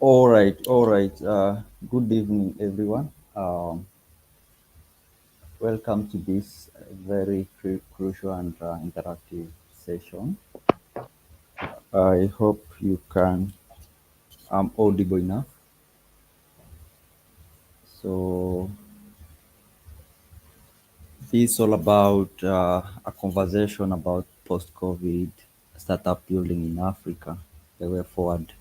All right. Good evening, everyone. Welcome to this very crucial and interactive session. I hope you can. I'm audible enough. So this is all about a conversation about post-COVID startup building in Africa, the way forward.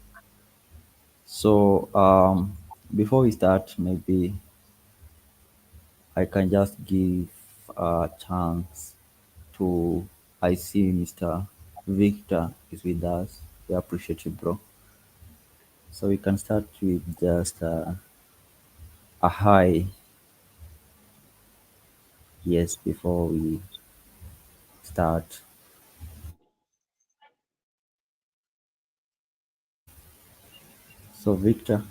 So before we start, maybe I can just give a chance to I see Mr. Victor is with us. We appreciate you, bro. So we can start with just a hi, yes, before we start. So Victor,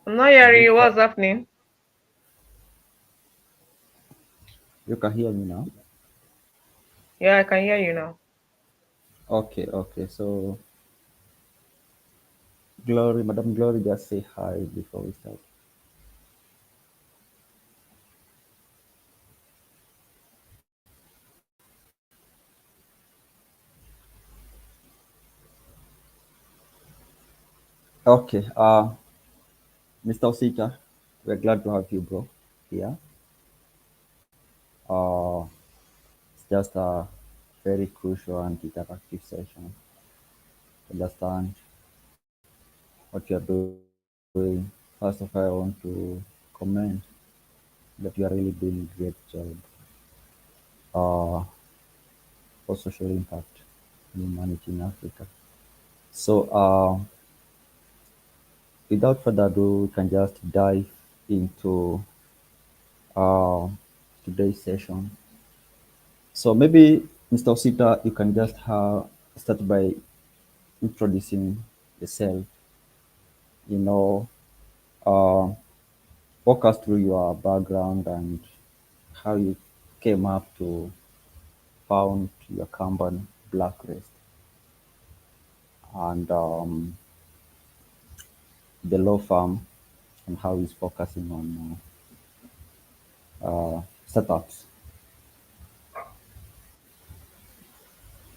I'm not hearing you. Victor, What's happening? you can hear me now. Yeah, I can hear you now. Okay, okay. So Glory, Madam Glory, just say hi before we start. Okay, Mr. Osita, we're glad to have you, bro, here. Uh, it's just a very crucial and interactive session to understand what you're doing. First of all, I want to comment that you are really doing a great job uh, for social impact and humanity in Africa. So, without further ado, we can just dive into uh, today's session. So maybe, Mr. Osita, you can just start by introducing yourself. You know, uh, walk us through your background and how you came up to found your company, Blackrest, and the law firm and how it's focusing on startups.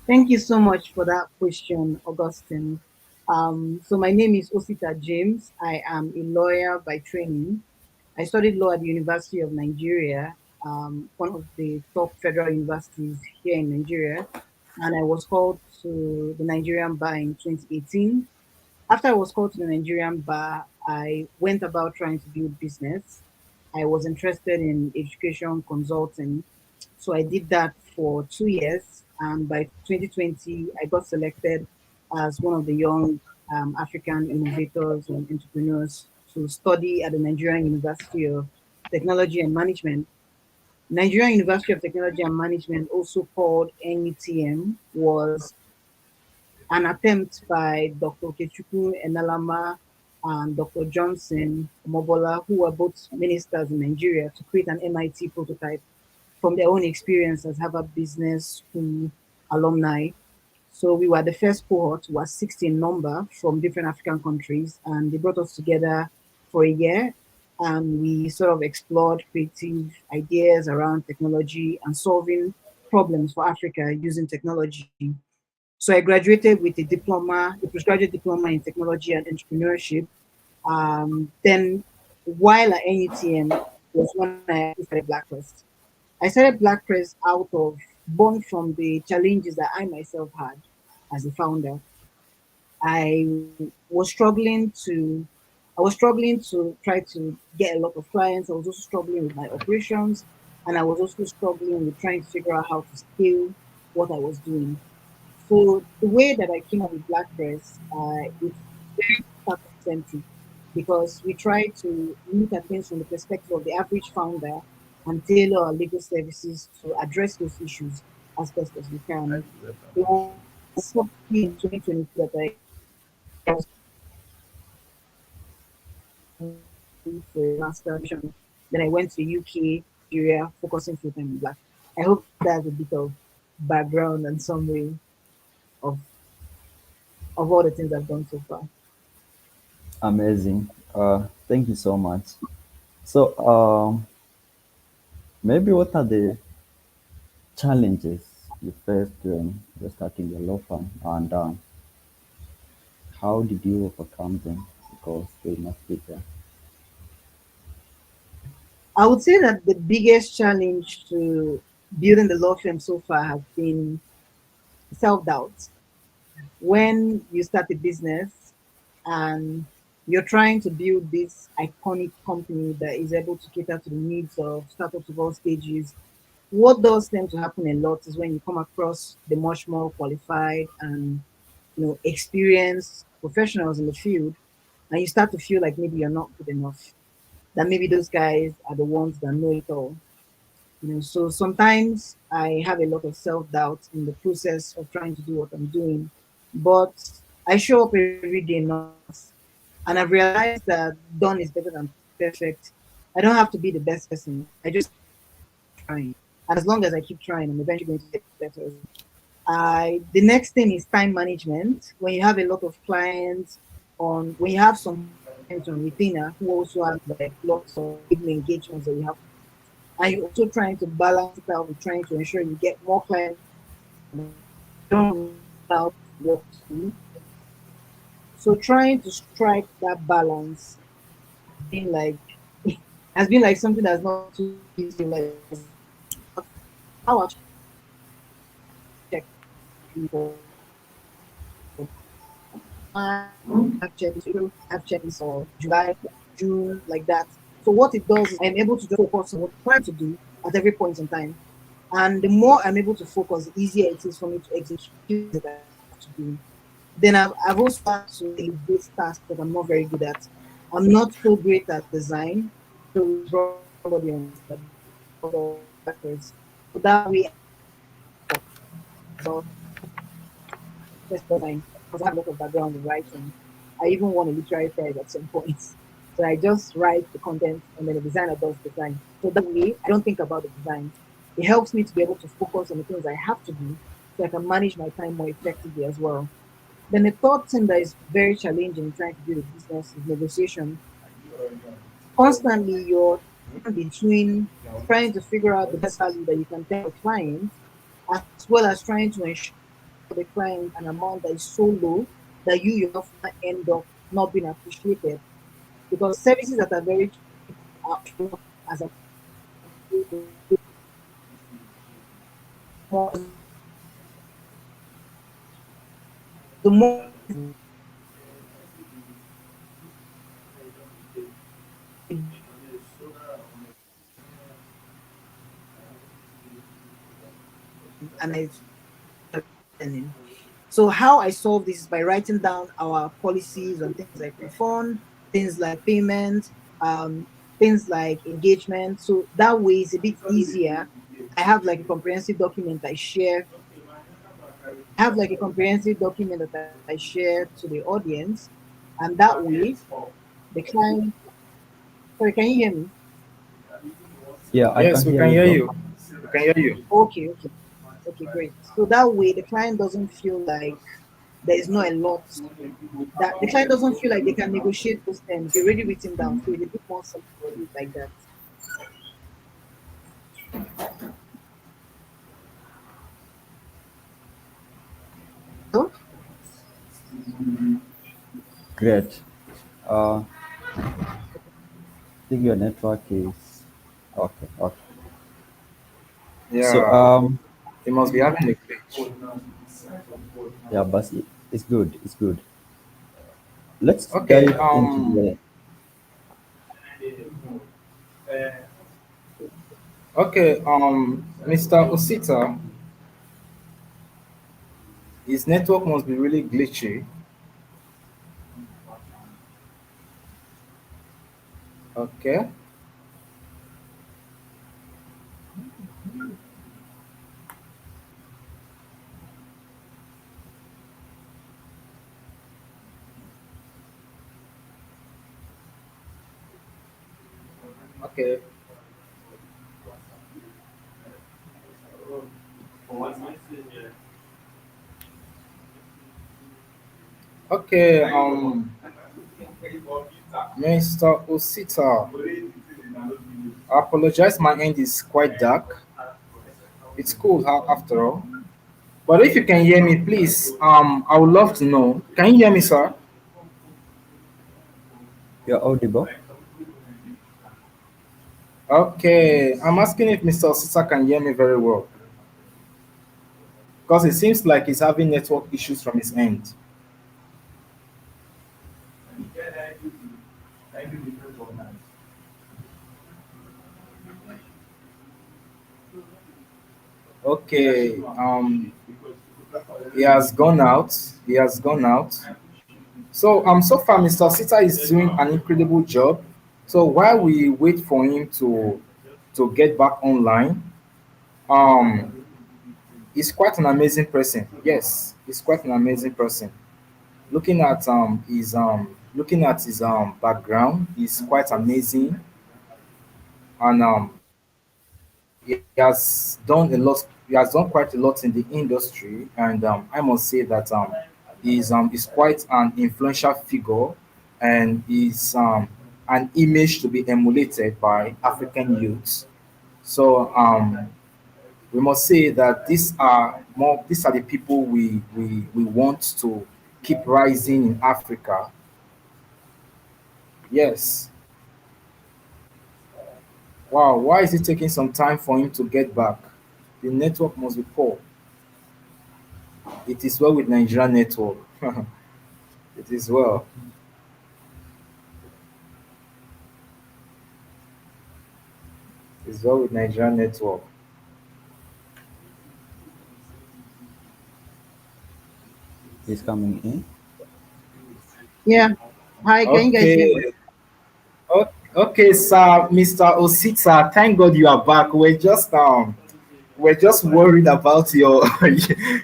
Thank you so much for that question, Augustine. So my name is Osita James. I am a lawyer by training. I studied law at the University of Nigeria, one of the top federal universities here in Nigeria, and I was called to the Nigerian bar in 2018. After I was called to the Nigerian bar, I went about trying to build business. I was interested in education consulting. So I did that for 2 years. And by 2020, I got selected as one of the young African innovators and entrepreneurs to study at the Nigerian University of Technology and Management. Nigerian University of Technology and Management, also called NUTM, was an attempt by Dr. Okechukwu Enalama and Dr. Johnson Mobola, who were both ministers in Nigeria, to create an MIT prototype from their own experience as Harvard Business School alumni. So we were the first cohort, was 60 in number from different African countries, and they brought us together for a year. And we sort of explored creative ideas around technology and solving problems for Africa using technology. So I graduated with a diploma, a postgraduate diploma in technology and entrepreneurship. Then, while at NUTM was when I actually started Blackrest. I started Blackrest out of born from the challenges that I myself had as a founder. I was struggling to I was struggling to try to get a lot of clients. I was also struggling with my operations. and I was also struggling with trying to figure out how to scale what I was doing. So the way that I came up with Black Dress, it's very startup centric because we try to look at things from the perspective of the average founder and tailor our legal services to address those issues as best as we can. It was probably in 2022 that I was for a master. Then I went to UK, Nigeria, focusing full time on Black. I hope that's a bit of background and summary of all the things I've done so far. Amazing. Thank you so much. So, maybe what are the challenges you faced when you're starting your law firm, and how did you overcome them? Because they must be there. I would say that the biggest challenge to building the law firm so far has been self doubt. When you start a business and you're trying to build this iconic company that is able to cater to the needs of startups of all stages, what does tend to happen a lot is when you come across the much more qualified and experienced professionals in the field, and you start to feel like maybe you're not good enough. That maybe those guys are the ones that know it all. So sometimes I have a lot of self-doubt in the process of trying to do what I'm doing, but I show up every day nonetheless, and I've realized that done is better than perfect. I don't have to be the best person. I just trying, and as long as I keep trying, I'm eventually going to get better. The next thing is time management. When you have a lot of clients when you have some clients on retainer who also have like lots of hidden engagements that you have, and you're also trying to balance it out with trying to ensure you get more clients, don't out what to do. So trying to strike that balance being like has been like something that's not too easy. Like how I check people, have checklists, have checklists or July, June, like that. So what it does is I'm able to just focus on what I'm trying to do at every point in time. And the more I'm able to focus, the easier it is for me to execute that I have to do. Then I've also had to elevate tasks that I'm not very good at. I'm not so great at design, so we brought somebody on that does backwards. So that way, so just design because I have a lot of background in writing. I even won a literary prize at some point. So I just write the content and then the designer does design. So that way, I don't think about the design. It helps me to be able to focus on the things I have to do so I can manage my time more effectively as well. Then the third thing that is very challenging in trying to build a business is negotiation. Constantly, you're between trying to figure out the best value that you can tell the client, as well as trying to ensure the client an amount that is so low that you yourself might end up not being appreciated. Because services that are very cheap are as a more the more and it's learning. So how I solve this is by writing down our policies on things like refund, things like payment, um, things like engagement. So that way it's a bit easier. I have like a comprehensive document I share. I have like a comprehensive document that I share to the audience, and that way the client. Sorry, can you hear me? Yeah, I Yes, can we hear can you, hear bro. you. We can hear you. Okay, okay, okay, great. So that way the client doesn't feel like there is not a lot that the client doesn't feel like they can negotiate those terms. They're already written down, so it's a bit more simple to do it like that. So Great. I think your network is okay. Okay. So, Yeah, he must be having a glitch. yeah, but it's good. It's good. Let's Okay, dive into the. Okay, Mr. Osita, his network must be really glitchy. Okay, okay, okay. Mr. Osita, I apologize. My end is quite dark. It's cool, after all. But if you can hear me, please, I would love to know. Can you hear me, sir? You're audible. Okay, I'm asking if Mr. Osita can hear me very well because it seems like he's having network issues from his end. Okay, he has gone out. He has gone out. So so far Mr. Osita is doing an incredible job. So while we wait for him to get back online, um, he's quite an amazing person. Yes, he's quite an amazing person. Looking at his background, he's quite amazing, and he has done a lot. He has done quite a lot in the industry, and I must say that is quite an influential figure, and is an image to be emulated by African youths. So we must say that these are the people we want to keep rising in Africa. Yes. Wow, why is it taking some time for him to get back? The network must be poor. It is well with Nigerian network. It is well. It's well with Nigerian network. He's coming in. Yeah. Hi, can you guys hear me? Okay. Okay, sir, Mr. Osita. Thank God you are back. We're just worried about your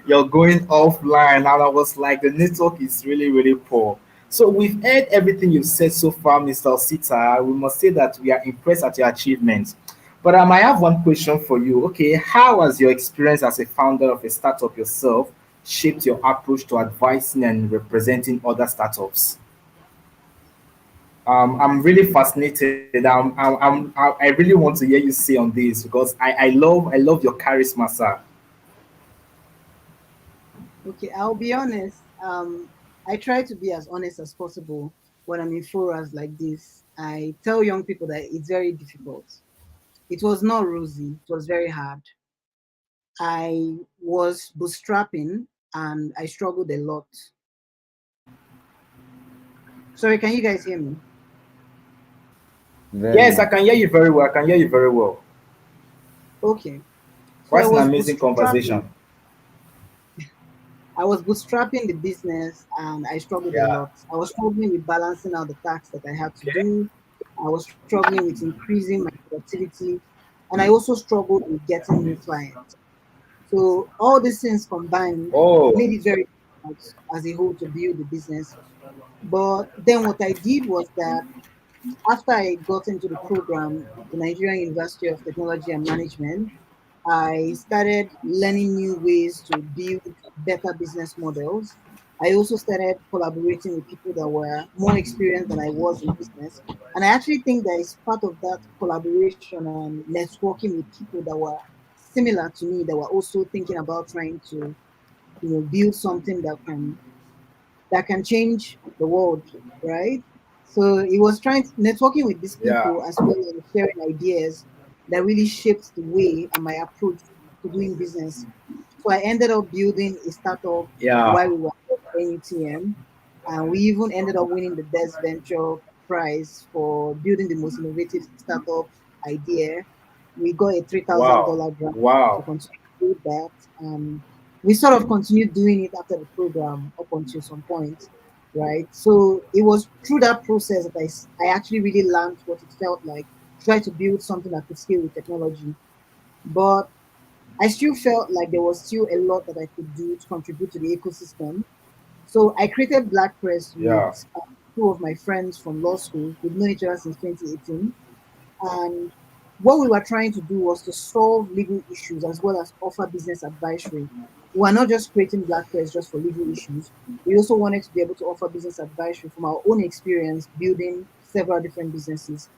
your going offline, and I was like, the network is really poor. So we've heard everything you've said so far, Mr. Osita. We must say that we are impressed at your achievements. But I have one question for you. Okay, how has your experience as a founder of a startup yourself shaped your approach to advising and representing other startups? I'm really fascinated. I really want to hear you say on this because I love your charisma, sir. Okay, I'll be honest. I try to be as honest as possible when I'm in forums like this. I tell young people that it's very difficult. It was not rosy. It was very hard. I was bootstrapping and I struggled a lot. Sorry, can you guys hear me? Very Yes, I much. can hear you very well. I can hear you very well. Okay. So I Quite an was amazing bootstrapping. conversation. I was bootstrapping the business and I struggled a Yeah. lot. I was struggling with balancing out the tasks that I had to Okay. do. I was struggling with increasing my productivity. And I also struggled with getting new clients. So all these things combined Oh, made it very difficult as a whole to build the business. But then what I did was that after I got into the program, the Nigerian University of Technology and Management, I started learning new ways to build better business models. I also started collaborating with people that were more experienced than I was in business. And I actually think that it's part of that collaboration and networking with people that were similar to me, that were also thinking about trying to, build something that can change the world, right? So it was trying networking with these yeah, people as well as sharing ideas that really shaped the way and my approach to doing business. So I ended up building a startup yeah. while we were at NUTM, and we even ended up winning the best venture prize for building the most innovative startup idea. We got a Wow. $3,000 grant to Wow. continue to do that. We sort of continued doing it after the program up until some point, right? So it was through that process that I actually really learned what it felt like to try to build something that could scale with technology. But I still felt like there was still a lot that I could do to contribute to the ecosystem. So I created Black Press with Yeah. two of my friends from law school. We've known each other since 2018. And what we were trying to do was to solve legal issues as well as offer business advisory. We are not just creating Black Press just for legal issues. We also wanted to be able to offer business advisory from our own experience building several different businesses.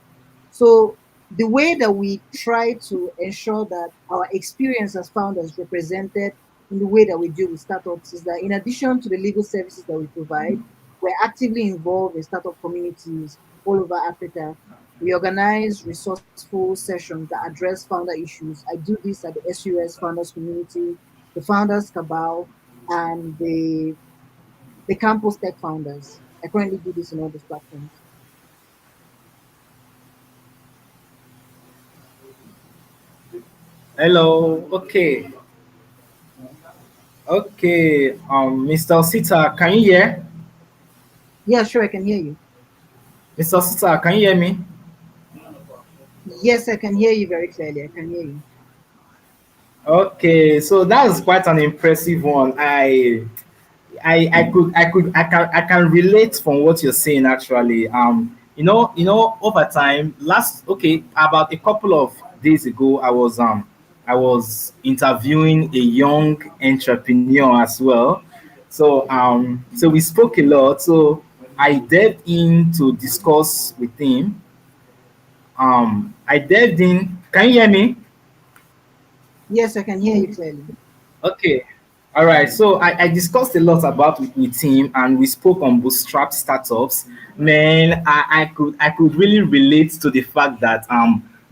So the way that we try to ensure that our experience as founders represented in the way that we deal with startups is that in addition to the legal services that we provide, we're actively involved in startup communities all over Africa. We organize resourceful sessions that address founder issues. I do this at the SUS Founders Community, the Founders Cabal, and the Campus Tech Founders. I currently do this in all these platforms. Hello. Okay. Okay. Mr. Osita, can you hear? Yeah, sure, I can hear you. Mr. Osita, can you hear me? Yes, I can hear you very clearly. I can hear you. Okay, so that's quite an impressive one. I can relate from what you're saying actually. Over time, about a couple of days ago, I was interviewing a young entrepreneur as well. So we spoke a lot. So I delved in to discuss with him. I delved in. Can you hear me? Yes, I can hear you clearly. Okay. All right. So I discussed a lot about with him and we spoke on bootstrap startups. Man, I could really relate to the fact that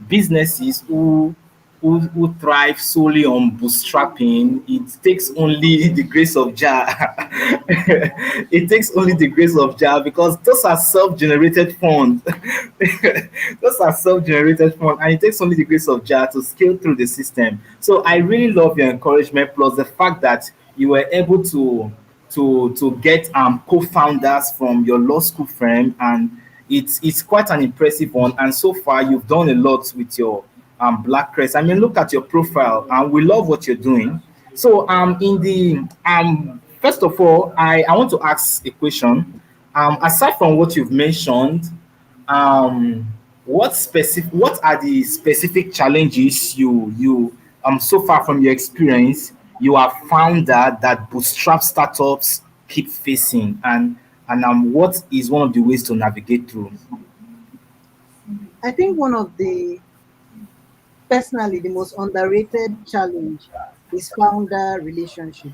businesses who thrive solely on bootstrapping, it takes only the grace of Jah. It takes only the grace of Jah because those are self-generated funds. Those are self-generated funds, and it takes only the grace of Jah to scale through the system. So I really love your encouragement, plus the fact that you were able to get co-founders from your law school friend, and it's quite an impressive one. And so far, you've done a lot with your Black Crest. I mean, look at your profile, and we love what you're doing. So in the first of all, I want to ask a question. Aside from what you've mentioned, um what are the specific challenges you so far from your experience you have found that bootstrap startups keep facing, and what is one of the ways to navigate through? I think one of personally, the most underrated challenge is founder relationship.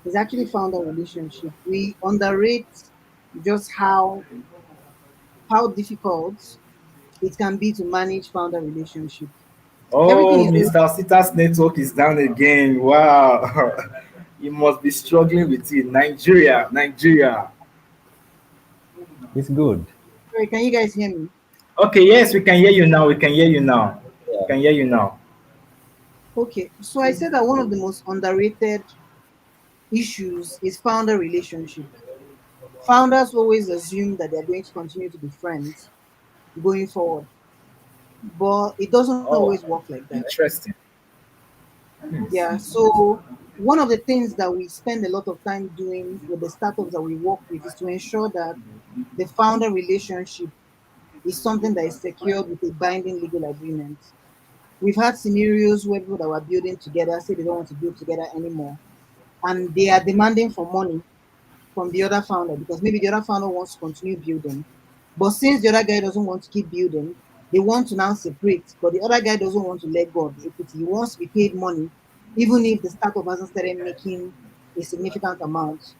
It's actually founder relationship. We underrate just how difficult it can be to manage founder relationship. Everything Oh, is always, Mr. Sita's network is down again. Wow. You must be struggling with it. Nigeria. It's good. sorry, can you guys hear me? Okay, yes, we can hear you now. We can hear you now. We Yeah. can hear you now. Okay, so I said that one of the most underrated issues is founder relationship. Founders always assume that they're going to continue to be friends going forward, but it doesn't always Oh, work like that. interesting. Yeah, so one of the things that we spend a lot of time doing with the startups that we work with is to ensure that the founder relationship is something that is secured with a binding legal agreement. We've had scenarios where people that were building together say they don't want to build together anymore, and they are demanding for money from the other founder because maybe the other founder wants to continue building. But since the other guy doesn't want to keep building, they want to now separate. But the other guy doesn't want to let go of the equity. He wants to be paid money, even if the startup hasn't started making a significant amount.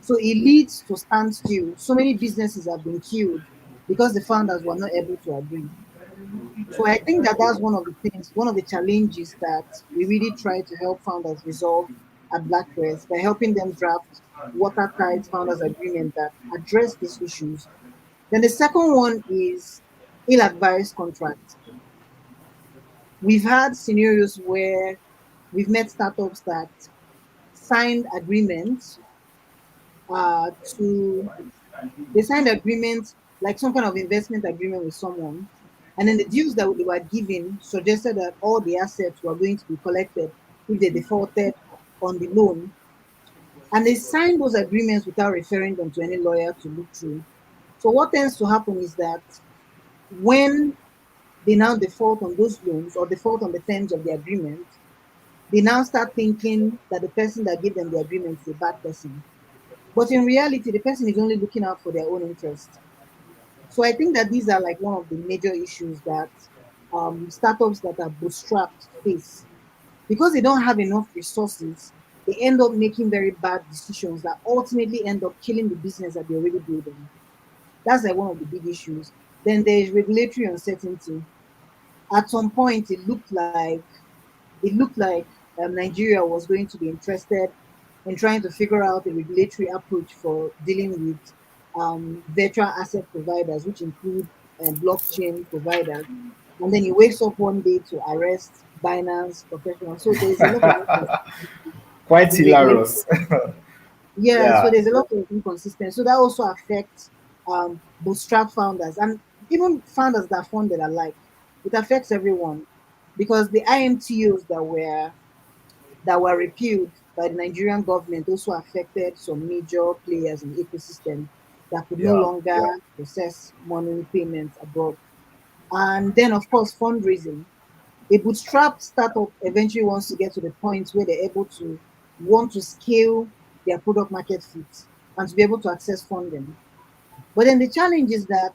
So it leads to standstill. So many businesses have been killed because the founders were not able to agree. So I think that that's one of the things, one of the challenges that we really try to help founders resolve at BlackRest by helping them draft watertight founders agreement that address these issues. Then the second one is ill-advised contract. we've had scenarios where we've met startups that signed agreements to they signed agreements like some kind of investment agreement with someone, and then the deals that they were given suggested that all the assets were going to be collected if they defaulted on the loan, and they signed those agreements without referring them to any lawyer to look through. So what tends to happen is that when they now default on those loans or default on the terms of the agreement, they now start thinking that the person that gave them the agreement is a bad person. But in reality, the person is only looking out for their own interest. So I think that these are like one of the major issues that startups that are bootstrapped face. Because they don't have enough resources, they end up making very bad decisions that ultimately end up killing the business that they're already building. That's like one of the big issues. Then there's regulatory uncertainty. At some point, it looked like Nigeria was going to be interested in trying to figure out a regulatory approach for dealing with virtual asset providers, which include blockchain providers. And then he wakes up one day to arrest Binance professionals. So there's a lot of Quite the regulatory. hilarious. Yeah, so Yeah. there's a lot of inconsistency. So that also affects bootstrap founders and even founders that are funded alike. It affects everyone because the IMTOs that were repealed by the Nigerian government also affected some major players in the ecosystem that could no Yeah. longer process money payments abroad. And then, of course, fundraising. A bootstrap startup eventually wants to get to the point where they're able to want to scale their product market fit and to be able to access funding. But then the challenge is that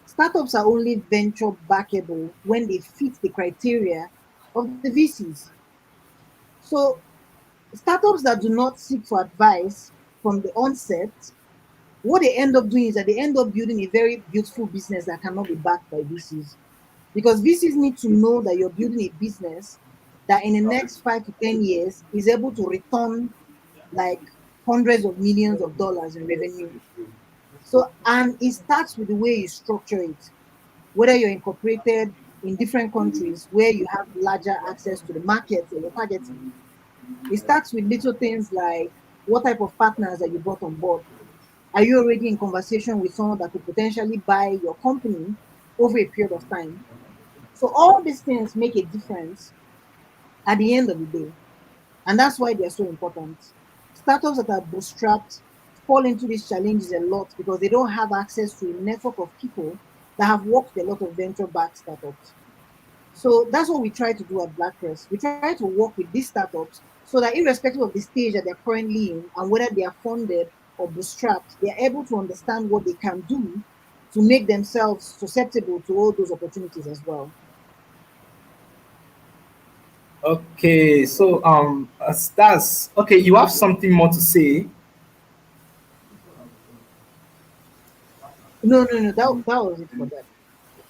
startups are only venture backable when they fit the criteria of the VCs. So startups that do not seek for advice from the onset, what they end up doing is that they end up building a very beautiful business that cannot be backed by VCs. Because VCs need to know that you're building a business that in the next 5 to 10 years is able to return like hundreds of millions of dollars in revenue. So, and it starts with the way you structure it, whether you're incorporated in different countries where you have larger access to the markets that you're targeting. It starts with little things like what type of partners that you brought on board. Are you already in conversation with someone that could potentially buy your company over a period of time? So all these things make a difference at the end of the day. And that's why they're so important. Startups that are bootstrapped fall into these challenges a lot because they don't have access to a network of people that have worked with a lot of venture backed startups. So that's what we try to do at Blackcrest. We try to work with these startups so that irrespective of the stage that they're currently in and whether they are funded or bootstrapped, they are able to understand what they can do to make themselves susceptible to all those opportunities as well. Okay. So that's okay. You have something more to say? No, no, no, that was it for that.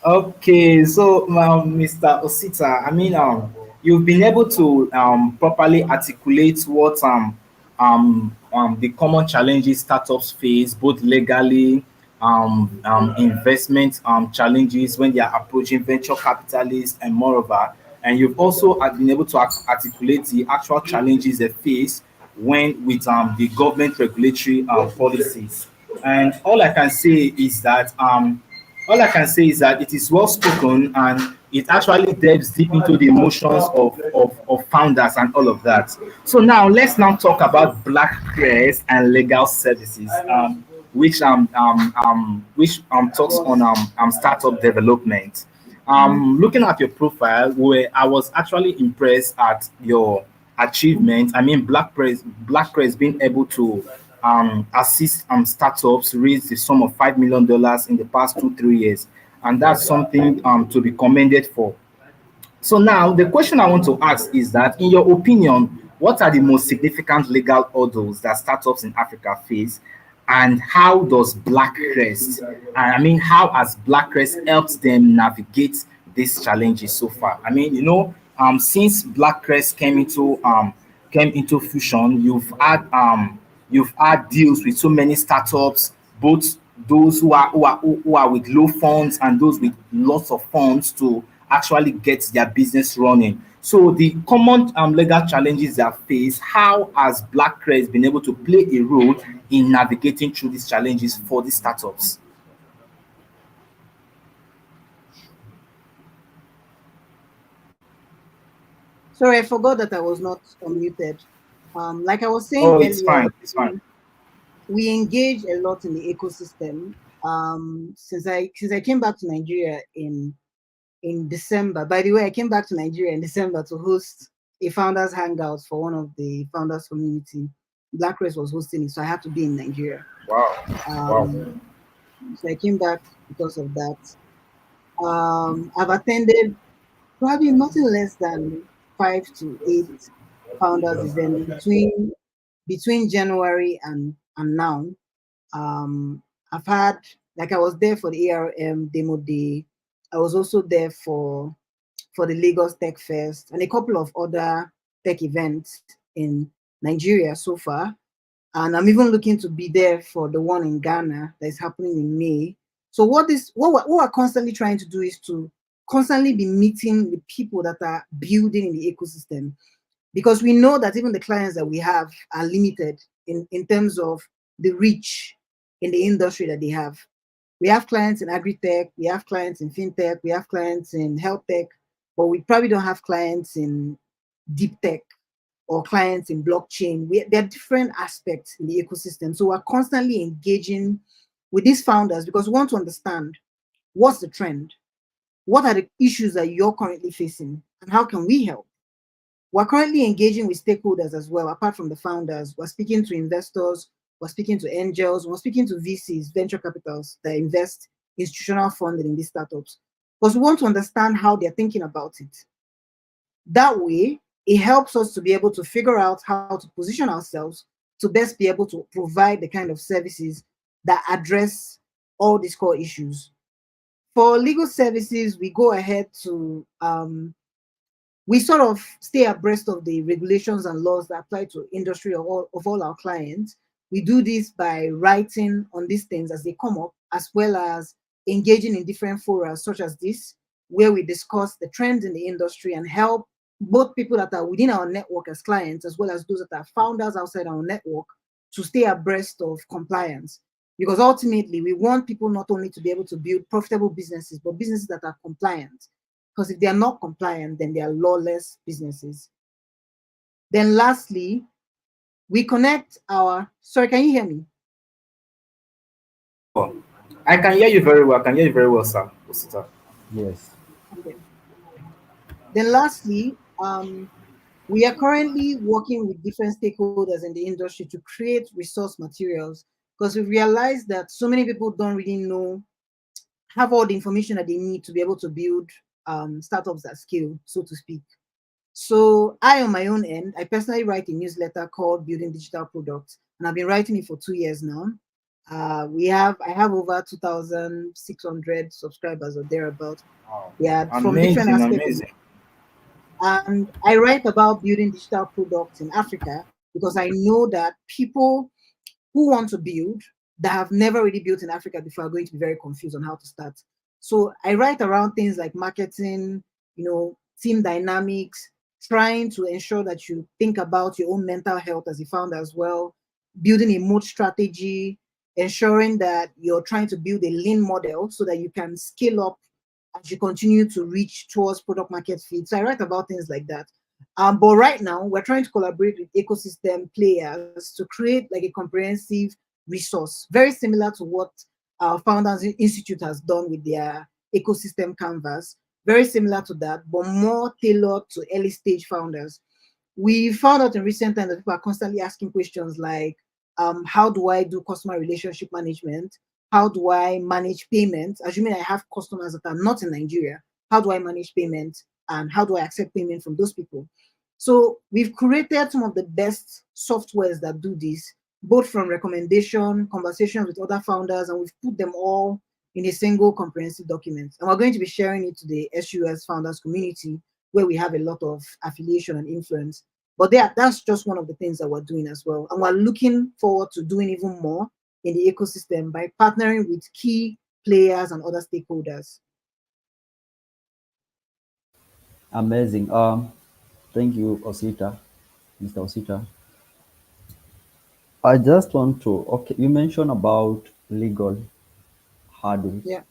Okay, so Mr. Osita, I mean, you've been able to properly articulate what the common challenges startups face, both legally, investment challenges when they are approaching venture capitalists, and moreover, and you've also been able to articulate the actual challenges they face when with the government regulatory policies. And all I can say is that it is well spoken and it actually delves deep into the emotions of founders and all of that. So now let's now talk about Black Crest and legal services, which talks on startup development. Looking at your profile, where I was actually impressed at your achievement. I mean, Black Press being able to assist startups raise the sum of $5 million in the past 2 3 years, and that's something to be commended for. So now the question I want to ask is that, in your opinion, what are the most significant legal hurdles that startups in Africa face, and how does Blackcrest, I mean, how has Blackcrest helped them navigate these challenges so far? I mean, since Blackcrest came into fusion, you've had deals with so many startups, both those who are with low funds and those with lots of funds to actually get their business running. So the common legal challenges they face, how has Black Crest been able to play a role in navigating through these challenges for these startups? Sorry, I forgot that I was not unmuted. Like I was saying Oh, it's earlier, fine. It's fine. we engage a lot in the ecosystem. Since I came back to Nigeria in December. By the way, I came back to Nigeria in December to host a founders hangout for one of the founders community. Black Race was hosting it, so I had to be in Nigeria. Wow. Wow. So I came back because of that. I've attended probably nothing less than 5 to 8 founders events between January and now. I've had, like, I was there for the ARM demo day. I was also there for the Lagos Tech Fest and a couple of other tech events in Nigeria so far. And I'm even looking to be there for the one in Ghana that is happening in May. So what we're constantly trying to do is to constantly be meeting the people that are building in the ecosystem, because we know that even the clients that we have are limited in terms of the reach in the industry that they have. We have clients in agri-tech, we have clients in fintech, we have clients in health tech, but we probably don't have clients in deep tech or clients in blockchain. There are different aspects in the ecosystem. So we're constantly engaging with these founders because we want to understand what's the trend, what are the issues that you're currently facing, and how can we help? We're currently engaging with stakeholders as well, apart from the founders. We're speaking to investors, we're speaking to angels, we're speaking to VCs, venture capitals that invest institutional funding in these startups. Because we want to understand how they're thinking about it. That way, it helps us to be able to figure out how to position ourselves to best be able to provide the kind of services that address all these core issues. For legal services, we go ahead to we sort of stay abreast of the regulations and laws that apply to industry of all our clients. We do this by writing on these things as they come up, as well as engaging in different forums such as this, where we discuss the trends in the industry and help both people that are within our network as clients, as well as those that are founders outside our network, to stay abreast of compliance. Because ultimately, we want people not only to be able to build profitable businesses, but businesses that are compliant. Because if they are not compliant, then they are lawless businesses. Then lastly, we connect our, sorry, can you hear me? Oh, I can hear you very well. I can hear you very well, sir. Osita. Yes. Okay. Then lastly, we are currently working with different stakeholders in the industry to create resource materials, because we realize that so many people don't really know, have all the information that they need to be able to build startups at scale, so to speak. So I, on my own end, I personally write a newsletter called Building Digital Products, and I've been writing it for 2 years now. I have over 2,600 subscribers or thereabouts. Wow. Yeah, from different Amazing, aspects. amazing. And I write about building digital products in Africa because I know that people who want to build that have never really built in Africa before are going to be very confused on how to start. So I write around things like marketing, team dynamics, trying to ensure that you think about your own mental health as a founder as well, building a moat strategy, ensuring that you're trying to build a lean model so that you can scale up as you continue to reach towards product market fit. So I write about things like that. But right now, we're trying to collaborate with ecosystem players to create like a comprehensive resource, very similar to what our Founders Institute has done with their ecosystem canvas, very similar to that, but more tailored to early stage founders. We found out in recent times that people are constantly asking questions like, how do I do customer relationship management? How do I manage payments? Assuming I have customers that are not in Nigeria, how do I manage payments? And how do I accept payment from those people? So we've created some of the best softwares that do this, both from recommendation, conversations with other founders, and we've put them all in a single comprehensive document. And we're going to be sharing it to the SUS founders community, where we have a lot of affiliation and influence. But that's just one of the things that we're doing as well. And we're looking forward to doing even more in the ecosystem by partnering with key players and other stakeholders. Amazing. Thank you, Osita, Mr. Osita. I just want to, okay, you mentioned about legal hurdles Yeah.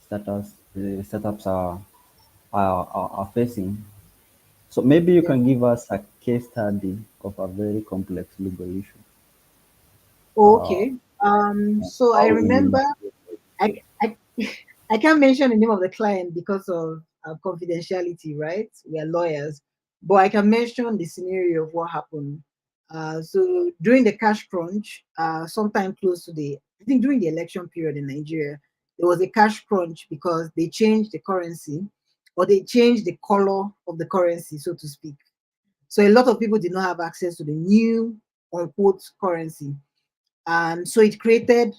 startups are facing. So maybe you Yeah. can give us a case study of a very complex legal issue. Uh, Okay. So I how you remember I I can't mention the name of the client because of confidentiality, right? We are lawyers, but I can mention the scenario of what happened. So during the cash crunch, sometime close to I think during the election period in Nigeria, there was a cash crunch because they changed the currency, or they changed the color of the currency, so to speak. So a lot of people did not have access to the new unquote currency, and so it created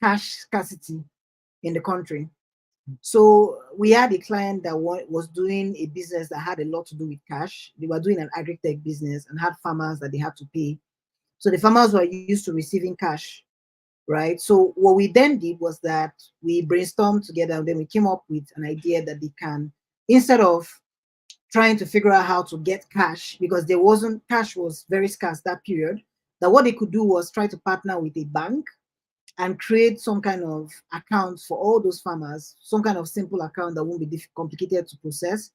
cash scarcity in the country. So we had a client that was doing a business that had a lot to do with cash. They were doing an agri-tech business and had farmers that they had to pay. So the farmers were used to receiving cash, right? So what we then did was that we brainstormed together and then we came up with an idea that they can, instead of trying to figure out how to get cash, because there wasn't cash was very scarce that period, that what they could do was try to partner with a bank and create some kind of account for all those farmers, some kind of simple account that won't be complicated to process,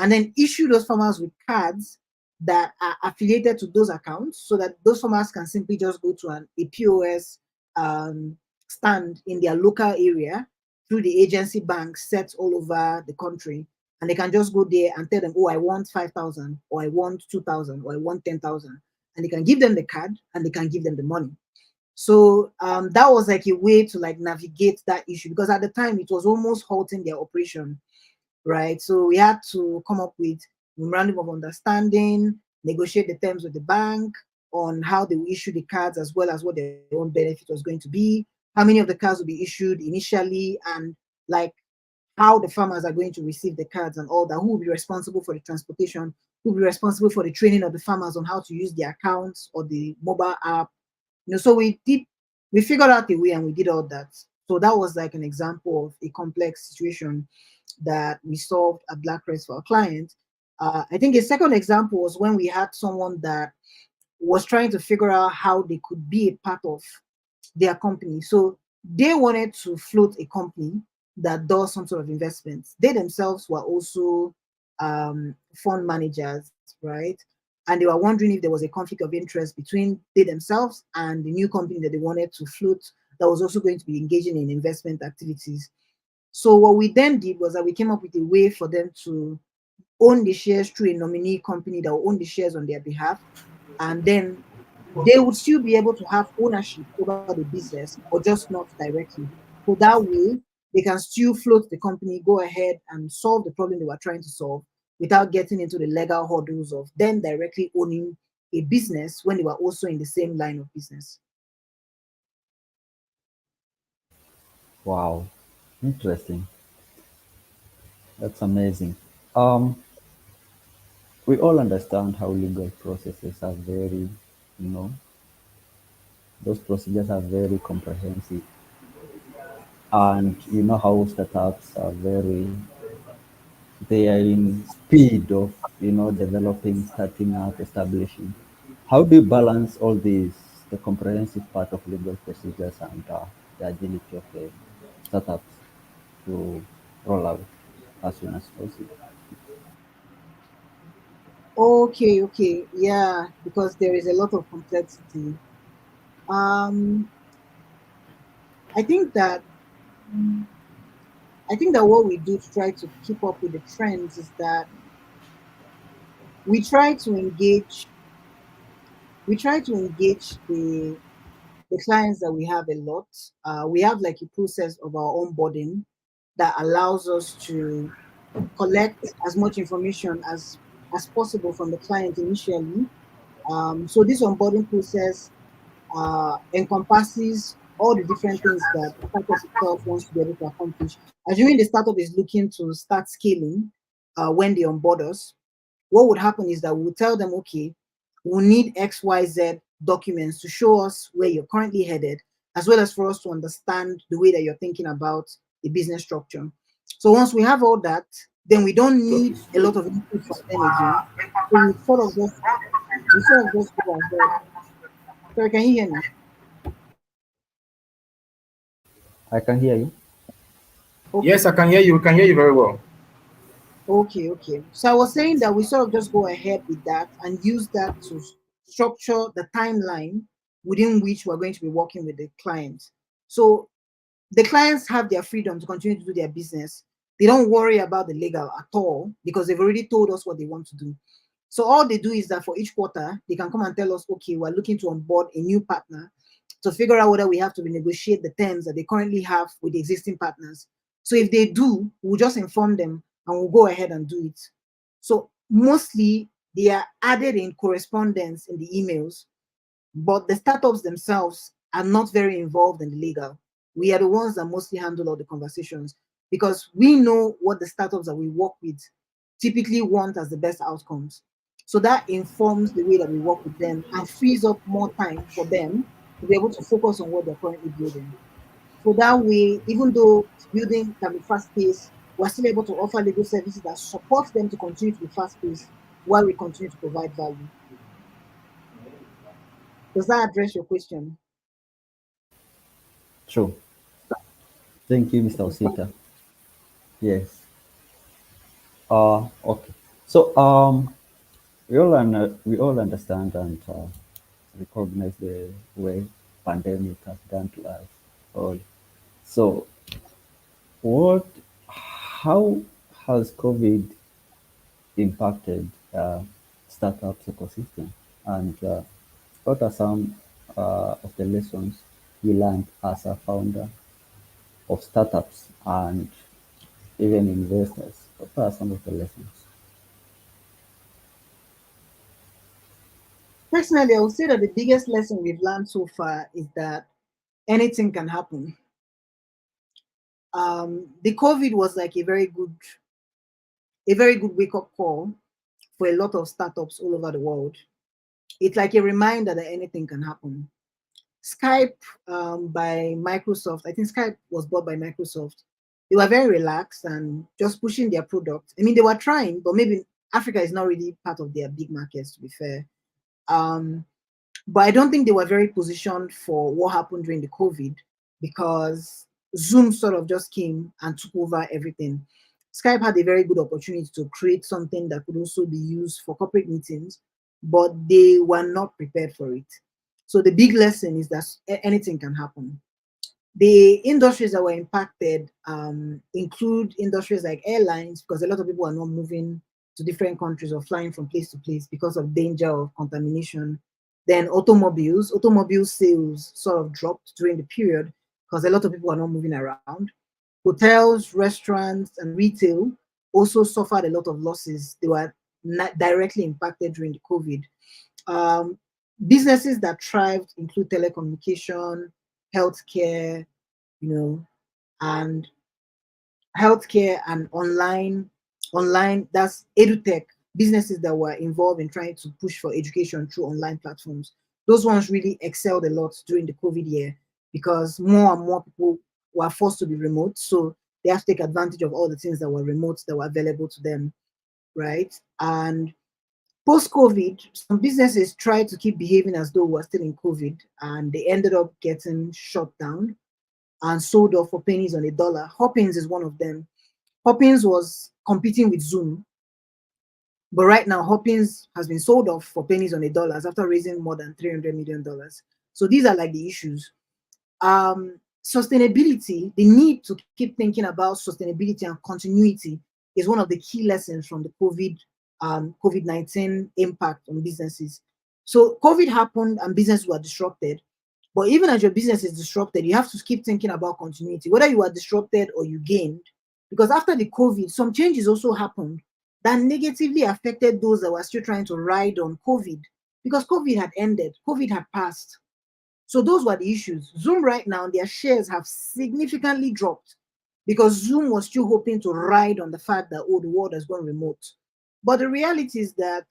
and then issue those farmers with cards that are affiliated to those accounts so that those farmers can simply just go to a POS um, stand in their local area through the agency banks set all over the country. And they can just go there and tell them, oh, I want 5,000, or I want 2,000, or I want 10,000. And they can give them the card and they can give them the money. So that was like a way to like navigate that issue, because at the time it was almost halting their operation, right? So we had to come up with memorandum of understanding, negotiate the terms with the bank on how they will issue the cards, as well as what their own benefit was going to be, how many of the cards will be issued initially, and like how the farmers are going to receive the cards and all that, who will be responsible for the transportation, who will be responsible for the training of the farmers on how to use the accounts or the mobile app. So we figured out a way and we did all that. So that was like an example of a complex situation that we solved at BlackRest for our client. I think a second example was when we had someone that was trying to figure out how they could be a part of their company. So they wanted to float a company that does some sort of investments. They themselves were also fund managers, right? And they were wondering if there was a conflict of interest between they themselves and the new company that they wanted to float that was also going to be engaging in investment activities. So what we then did was that we came up with a way for them to own the shares through a nominee company that will own the shares on their behalf. And then they would still be able to have ownership over the business, or just not directly. So that way, they can still float the company, go ahead and solve the problem they were trying to solve without getting into the legal hurdles of them directly owning a business when they were also in the same line of business. wow, interesting. That's amazing. Um, we all understand how legal processes are very, you know, those procedures are very comprehensive, and you know how startups are very, they are in speed of, developing, starting up, establishing. How do you balance all these, the comprehensive part of legal procedures and the agility of the startups to roll out as soon as possible? Okay, okay, yeah, because there is a lot of complexity. Um, I think that I think that what we do to try to keep up with the trends is that we try to engage we try to engage the clients that we have a lot. We have like a process of our onboarding that allows us to collect as much information as possible from the client initially. So this onboarding process encompasses all the different things that the startup itself wants to be able to accomplish. Assuming the startup is looking to start scaling when they onboard us, what would happen is that we'll tell them, okay, we'll need XYZ documents to show us where you're currently headed, as well as for us to understand the way that you're thinking about the business structure. So once we have all that, then we don't need a lot of input from them again. So we sort of just go ahead. Sorry, can you hear me? I can hear you. Yes, Okay. I can hear you. We can hear you very well. Okay, okay. So I was saying that we sort of just go ahead with that and use that to structure the timeline within which we're going to be working with the clients. So the clients have their freedom to continue to do their business. They don't worry about the legal at all because they've already told us what they want to do. So all they do is that for each quarter, they can come and tell us, okay, we're looking to onboard a new partner to figure out whether we have to renegotiate the terms that they currently have with the existing partners. So if they do, we'll just inform them and we'll go ahead and do it. So mostly they are added in correspondence in the emails, but the startups themselves are not very involved in the legal. We are the ones that mostly handle all the conversations because we know what the startups that we work with typically want as the best outcomes. So that informs the way that we work with them and frees up more time for them to be able to focus on what they're currently building. So that way, even though building can be fast paced, we're still able to offer legal services that support them to continue to be fast paced while we continue to provide value. Does that address your question? True. Thank you, Mr. Okay. Osita. Yes. Okay. So we all understand and recognize the way pandemic has done to us all. So what how has COVID impacted startups ecosystem, and what are some of the lessons you learned as a founder of startups and even investors? What are some of the lessons? Personally, I would say that the biggest lesson we've learned so far is that anything can happen. The COVID was like a very good wake up call for a lot of startups all over the world. It's like a reminder that anything can happen. Skype by Microsoft, I think Skype was bought by Microsoft. They were very relaxed and just pushing their product. I mean, they were trying, but maybe Africa is not really part of their big markets, to be fair. Um, but I don't think they were very positioned for what happened during the COVID because Zoom sort of just came and took over everything. Skype had a very good opportunity to create something that could also be used for corporate meetings, but they were not prepared for it. So the big lesson is that anything can happen. The industries that were impacted include industries like airlines, because a lot of people are not moving to different countries or flying from place to place because of danger of contamination. Then automobile sales sort of dropped during the period because a lot of people are not moving around. Hotels, restaurants, and retail also suffered a lot of losses. They were not directly impacted during the COVID. Um, Businesses that thrived include telecommunication, healthcare, you know, and healthcare and online, that's edutech, businesses that were involved in trying to push for education through online platforms. Those ones really excelled a lot during the COVID year because more and more people were forced to be remote. So they have to take advantage of all the things that were remote that were available to them, right? And post COVID, some businesses tried to keep behaving as though we're still in COVID and they ended up getting shut down and sold off for pennies on a dollar. Hopins is one of them. Hopins was competing with Zoom, but right now Hopins has been sold off for pennies on a dollar after raising more than $300 million. So these are like the issues. Sustainability, the need to keep thinking about sustainability and continuity is one of the key lessons from the COVID-19 impact on businesses. So COVID happened and businesses were disrupted. But even as your business is disrupted, you have to keep thinking about continuity, whether you are disrupted or you gained. Because after the COVID, some changes also happened that negatively affected those that were still trying to ride on COVID because COVID had ended, COVID had passed. So those were the issues. Zoom right now, their shares have significantly dropped because Zoom was still hoping to ride on the fact that, oh, the world has gone remote. But the reality is that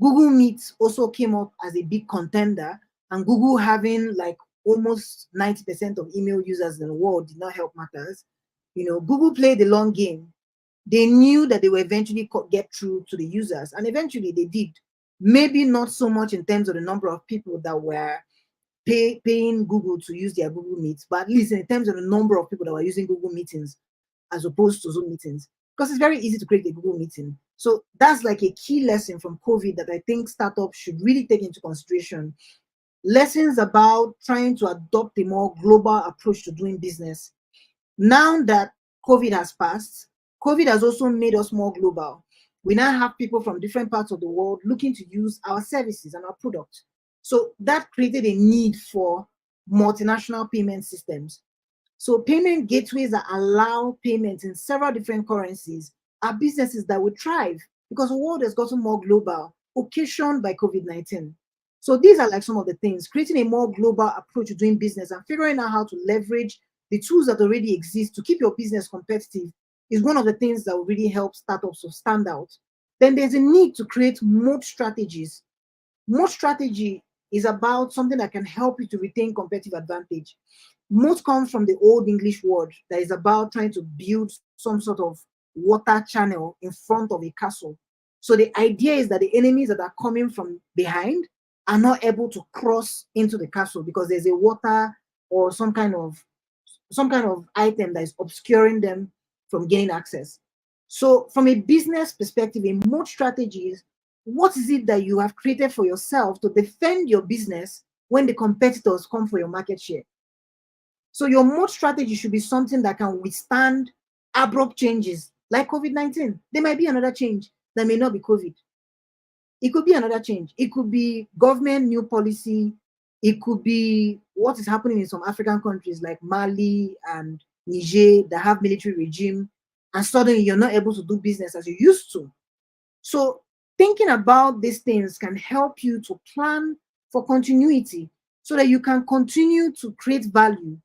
Google Meet also came up as a big contender, and Google having like almost 90% of email users in the world did not help matters. Google played the long game. They knew that they will eventually get through to the users, and eventually they did. Maybe not so much in terms of the number of people that were paying Google to use their Google Meets, but at least in terms of the number of people that were using Google Meetings as opposed to Zoom meetings, because it's very easy to create a Google Meeting. So that's like a key lesson from COVID that I think startups should really take into consideration. Lessons about trying to adopt a more global approach to doing business. Now that COVID has passed, COVID has also made us more global. We now have people from different parts of the world looking to use our services and our products. So that created a need for multinational payment systems. So payment gateways that allow payments in several different currencies are businesses that will thrive because the world has gotten more global, occasioned by COVID-19. So these are like some of the things, creating a more global approach to doing business and figuring out how to leverage the tools that already exist to keep your business competitive is one of the things that will really help startups to stand out. Then there's a need to create moat strategies. Moat strategy is about something that can help you to retain competitive advantage. Moat comes from the old English word that is about trying to build some sort of water channel in front of a castle. So the idea is that the enemies that are coming from behind are not able to cross into the castle because there's a water or some kind of item that is obscuring them from gaining access. So from a business perspective, a moat strategy is what is it that you have created for yourself to defend your business when the competitors come for your market share? So your moat strategy should be something that can withstand abrupt changes like COVID-19. There might be another change that may not be COVID. It could be another change. It could be government new policy. It could be what is happening in some African countries like Mali and Niger that have military regime, and suddenly you're not able to do business as you used to. So thinking about these things can help you to plan for continuity so that you can continue to create value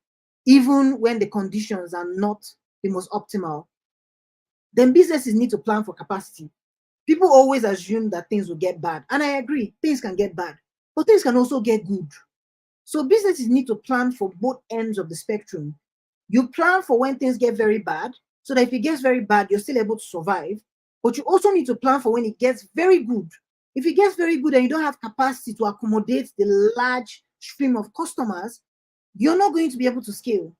even when the conditions are not the most optimal. Then businesses need to plan for capacity. People always assume that things will get bad. And I agree, things can get bad, but things can also get good. So businesses need to plan for both ends of the spectrum. You plan for when things get very bad, so that if it gets very bad, you're still able to survive. But you also need to plan for when it gets very good. If it gets very good and you don't have capacity to accommodate the large stream of customers, you're not going to be able to scale.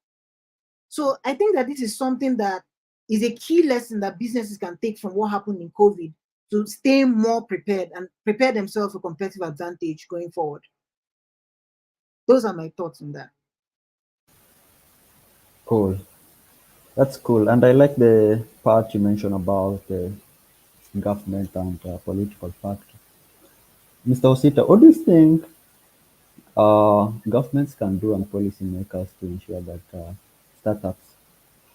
So I think that this is something that is a key lesson that businesses can take from what happened in COVID to stay more prepared and prepare themselves for competitive advantage going forward. Those are my thoughts on that. Cool. That's cool. And I like the part you mentioned about the government and political factor. Mr. Osita, what do you think governments can do and policymakers to ensure that startups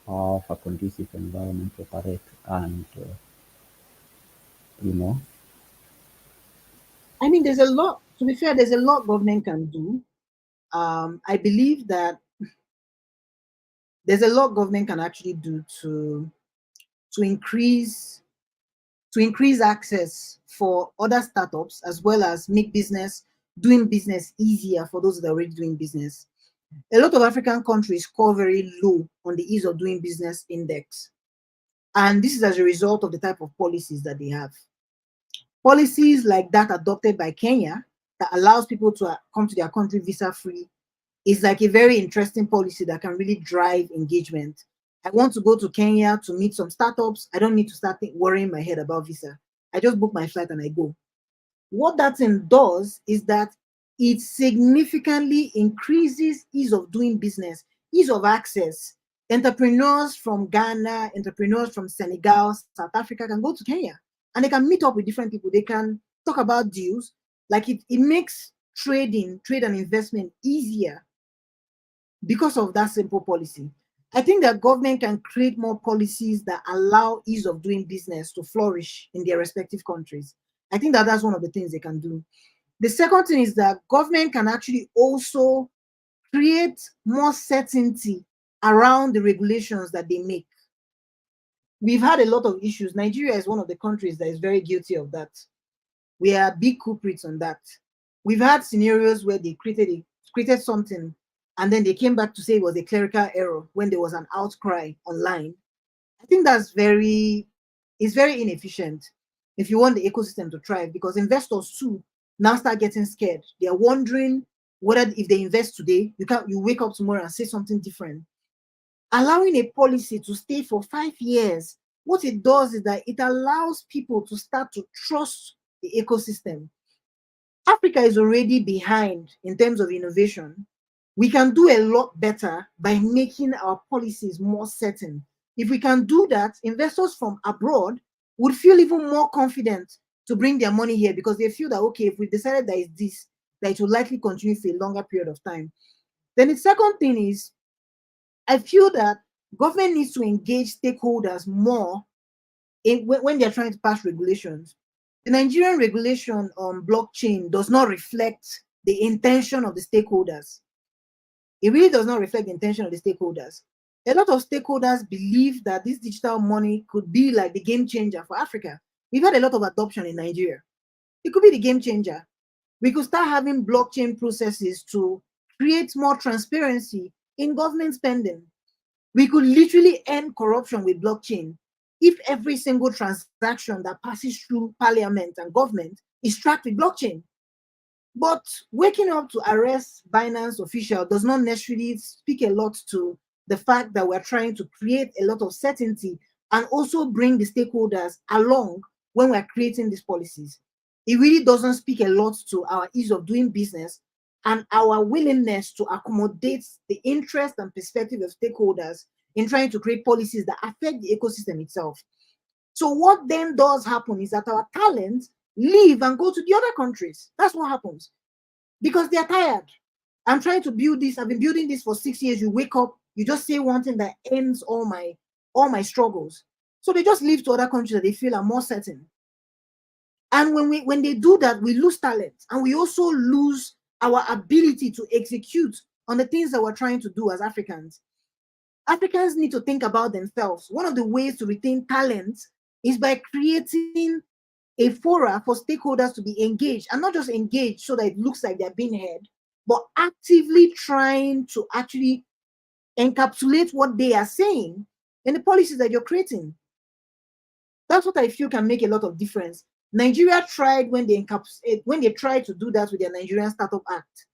have a conducive environment to operate and, you know, I mean, there's a lot, to be fair, there's a lot government can do. I believe that there's a lot government can actually do to increase access for other startups as well as make doing business easier for those that are already doing business. A lot of African countries score very low on the ease of doing business index. And this is as a result of the type of policies that they have. Policies like that adopted by Kenya that allows people to come to their country visa free is like a very interesting policy that can really drive engagement. I want to go to Kenya to meet some startups. I don't need to start worrying my head about visa. I just book my flight and I go. What that thing does is that it significantly increases ease of doing business, ease of access. Entrepreneurs from Ghana, entrepreneurs from Senegal, South Africa can go to Kenya and they can meet up with different people. They can talk about deals. Like it makes trade and investment easier because of that simple policy. I think that government can create more policies that allow ease of doing business to flourish in their respective countries. I think that that's one of the things they can do. The second thing is that government can actually also create more certainty around the regulations that they make. We've had a lot of issues. Nigeria is one of the countries that is very guilty of that. We are big culprits on that. We've had scenarios where they created something and then they came back to say it was a clerical error when there was an outcry online. I think that's very is very inefficient if you want the ecosystem to thrive, because investors too now start getting scared. They are wondering whether if they invest today, you wake up tomorrow and say something different. Allowing a policy to stay for 5 years, what it does is that it allows people to start to trust the ecosystem. Africa is already behind in terms of innovation. We can do a lot better by making our policies more certain. If we can do that, investors from abroad would feel even more confident to bring their money here, because they feel that, okay, if we decided that it's this, that it will likely continue for a longer period of time. Then the second thing is, I feel that government needs to engage stakeholders more when they're trying to pass regulations. The Nigerian regulation on blockchain does not reflect the intention of the stakeholders. It really does not reflect the intention of the stakeholders. A lot of stakeholders believe that this digital money could be like the game changer for Africa. We've had a lot of adoption in Nigeria. It could be the game changer. We could start having blockchain processes to create more transparency in government spending. We could literally end corruption with blockchain if every single transaction that passes through parliament and government is tracked with blockchain. But waking up to arrest Binance official does not necessarily speak a lot to the fact that we're trying to create a lot of certainty and also bring the stakeholders along when we're creating these policies. It really doesn't speak a lot to our ease of doing business and our willingness to accommodate the interest and perspective of stakeholders in trying to create policies that affect the ecosystem itself. So what then does happen is that our talents leave and go to the other countries. That's what happens, because they're tired. I'm trying to build this. I've been building this for 6 years. You wake up, you just say one thing that ends all my struggles. So they just leave to other countries that they feel are more certain. And when they do that, we lose talent, and we also lose our ability to execute on the things that we're trying to do as Africans. Africans need to think about themselves. One of the ways to retain talent is by creating a fora for stakeholders to be engaged, and not just engaged so that it looks like they're being heard, but actively trying to actually encapsulate what they are saying in the policies that you're creating. That's what I feel can make a lot of difference. Nigeria tried when they tried to do that with their Nigerian Startup Act,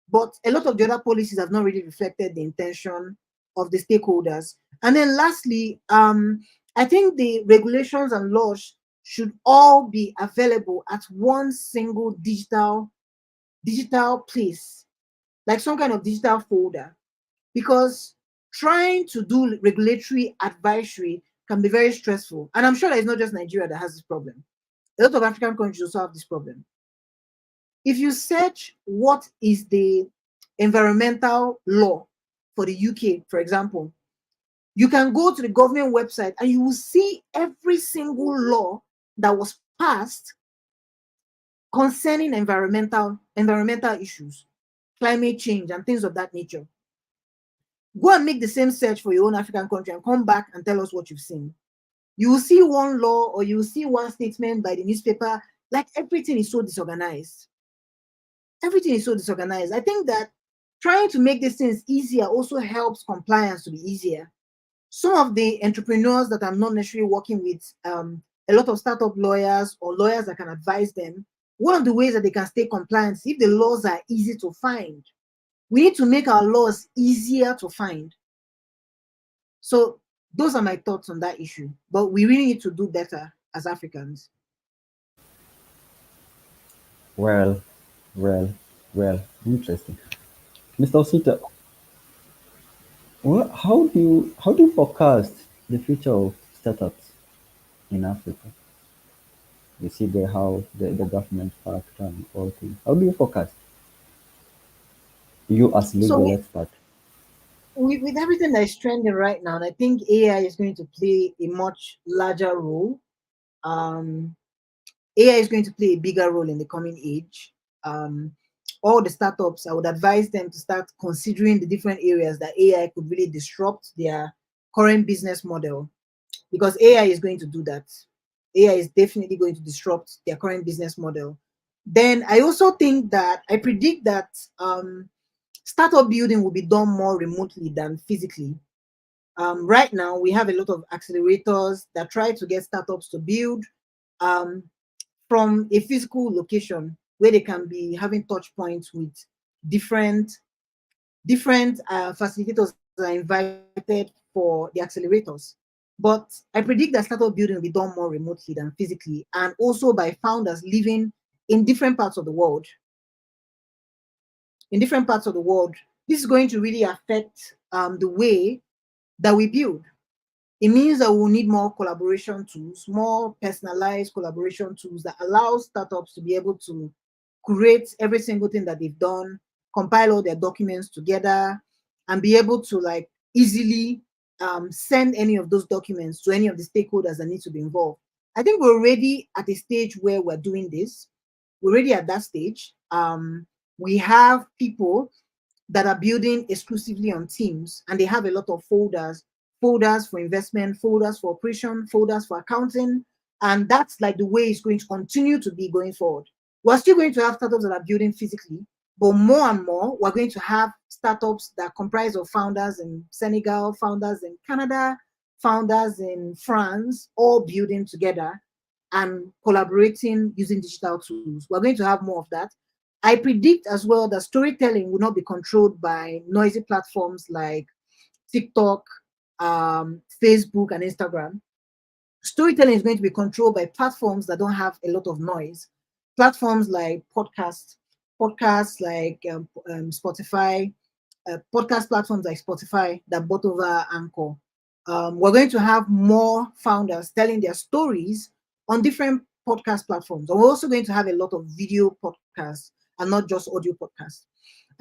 but a lot of the other policies have not really reflected the intention of the stakeholders. And then lastly, I think the regulations and laws should all be available at one single digital place, like some kind of digital folder, because trying to do regulatory advisory can be very stressful. And I'm sure that it's not just Nigeria that has this problem. A lot of African countries also have this problem. If you search what is the environmental law for the UK, for example, you can go to the government website and you will see every single law that was passed concerning environmental issues, climate change, and things of that nature. Go and make the same search for your own African country and come back and tell us what you've seen. You will see one law, or you will see one statement by the newspaper. Like, everything is so disorganized. Everything is so disorganized. I think that trying to make these things easier also helps compliance to be easier. Some of the entrepreneurs that I'm not necessarily working with, a lot of startup lawyers or lawyers that can advise them, one of the ways that they can stay compliant is if the laws are easy to find. We need to make our laws easier to find. So those are my thoughts on that issue. But we really need to do better as Africans. Well, well, well, interesting. Mr. Osita, how do you forecast the future of startups in Africa? You see how the government factor and all things. How do you forecast? You as So legal expert. with everything that is trending right now, I think AI is going to play a much larger role. AI is going to play a bigger role in the coming age. All the startups, I would advise them to start considering the different areas that AI could really disrupt their current business model, because AI is going to do that. AI is definitely going to disrupt their current business model. Then I also think that I predict that startup building will be done more remotely than physically. Right now, we have a lot of accelerators that try to get startups to build um, from a physical location where they can be having touch points with different facilitators that are invited for the accelerators. But I predict that startup building will be done more remotely than physically, and also by founders living in different parts of the world. In different parts of the world, this is going to really affect the way that we build. It means that we'll need more collaboration tools, more personalized collaboration tools that allow startups to be able to create every single thing that they've done, compile all their documents together, and be able to like easily send any of those documents to any of the stakeholders that need to be involved. I think we're already at a stage where we're doing this. We're already at that stage. We have people that are building exclusively on Teams, and they have a lot of folders for investment, folders for operation, folders for accounting. And that's like the way it's going to continue to be going forward. We're still going to have startups that are building physically, but more and more, we're going to have startups that comprise of founders in Senegal, founders in Canada, founders in France, all building together and collaborating using digital tools. We're going to have more of that. I predict as well that storytelling will not be controlled by noisy platforms like TikTok, Facebook, and Instagram. Storytelling is going to be controlled by platforms that don't have a lot of noise. Platforms like podcasts like Spotify, podcast platforms like Spotify that bought over Anchor. We're going to have more founders telling their stories on different podcast platforms. And we're also going to have a lot of video podcasts and not just audio podcasts.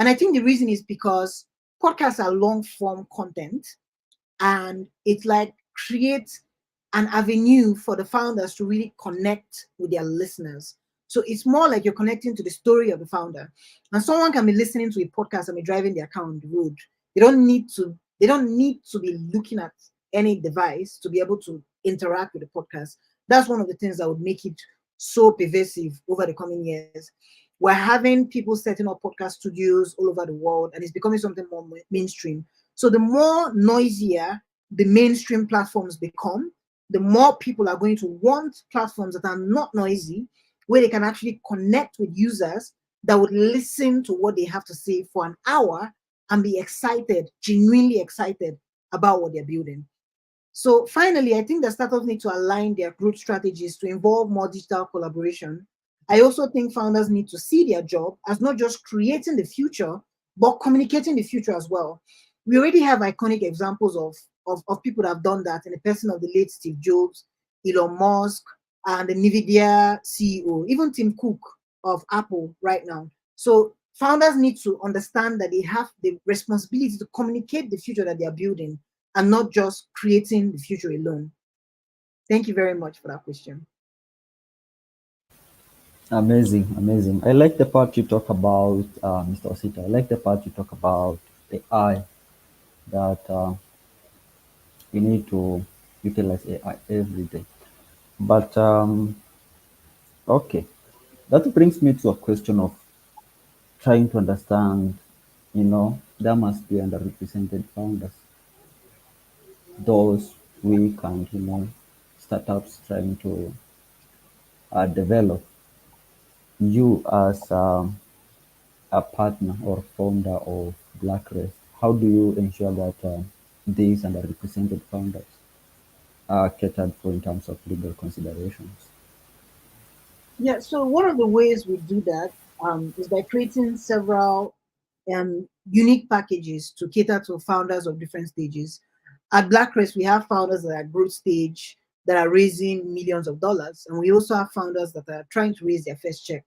And I think the reason is because podcasts are long form content, and it like creates an avenue for the founders to really connect with their listeners. So it's more like you're connecting to the story of the founder. And someone can be listening to a podcast and be driving their car on the road. They don't need to be looking at any device to be able to interact with the podcast. That's one of the things that would make it so pervasive over the coming years. We're having people setting up podcast studios all over the world, and it's becoming something more mainstream. So the more noisier the mainstream platforms become, the more people are going to want platforms that are not noisy, where they can actually connect with users that would listen to what they have to say for an hour and be excited, genuinely excited about what they're building. So finally, I think that startups need to align their growth strategies to involve more digital collaboration. I also think founders need to see their job as not just creating the future, but communicating the future as well. We already have iconic examples of people that have done that in the person of the late Steve Jobs, Elon Musk, and the NVIDIA CEO, even Tim Cook of Apple right now. So founders need to understand that they have the responsibility to communicate the future that they are building and not just creating the future alone. Thank you very much for that question. Amazing, amazing. I like the part you talk about, Mr. Osita. I like the part you talk about AI, that we need to utilize AI every day. But okay, that brings me to a question of trying to understand, there must be underrepresented founders, those weak and, startups trying to develop. You as a partner or founder of Blackrest, how do you ensure that these underrepresented founders are catered for in terms of legal considerations? Yeah, so one of the ways we do that is by creating several unique packages to cater to founders of different stages. At Blackrest, we have founders that are growth stage that are raising millions of dollars, and we also have founders that are trying to raise their first check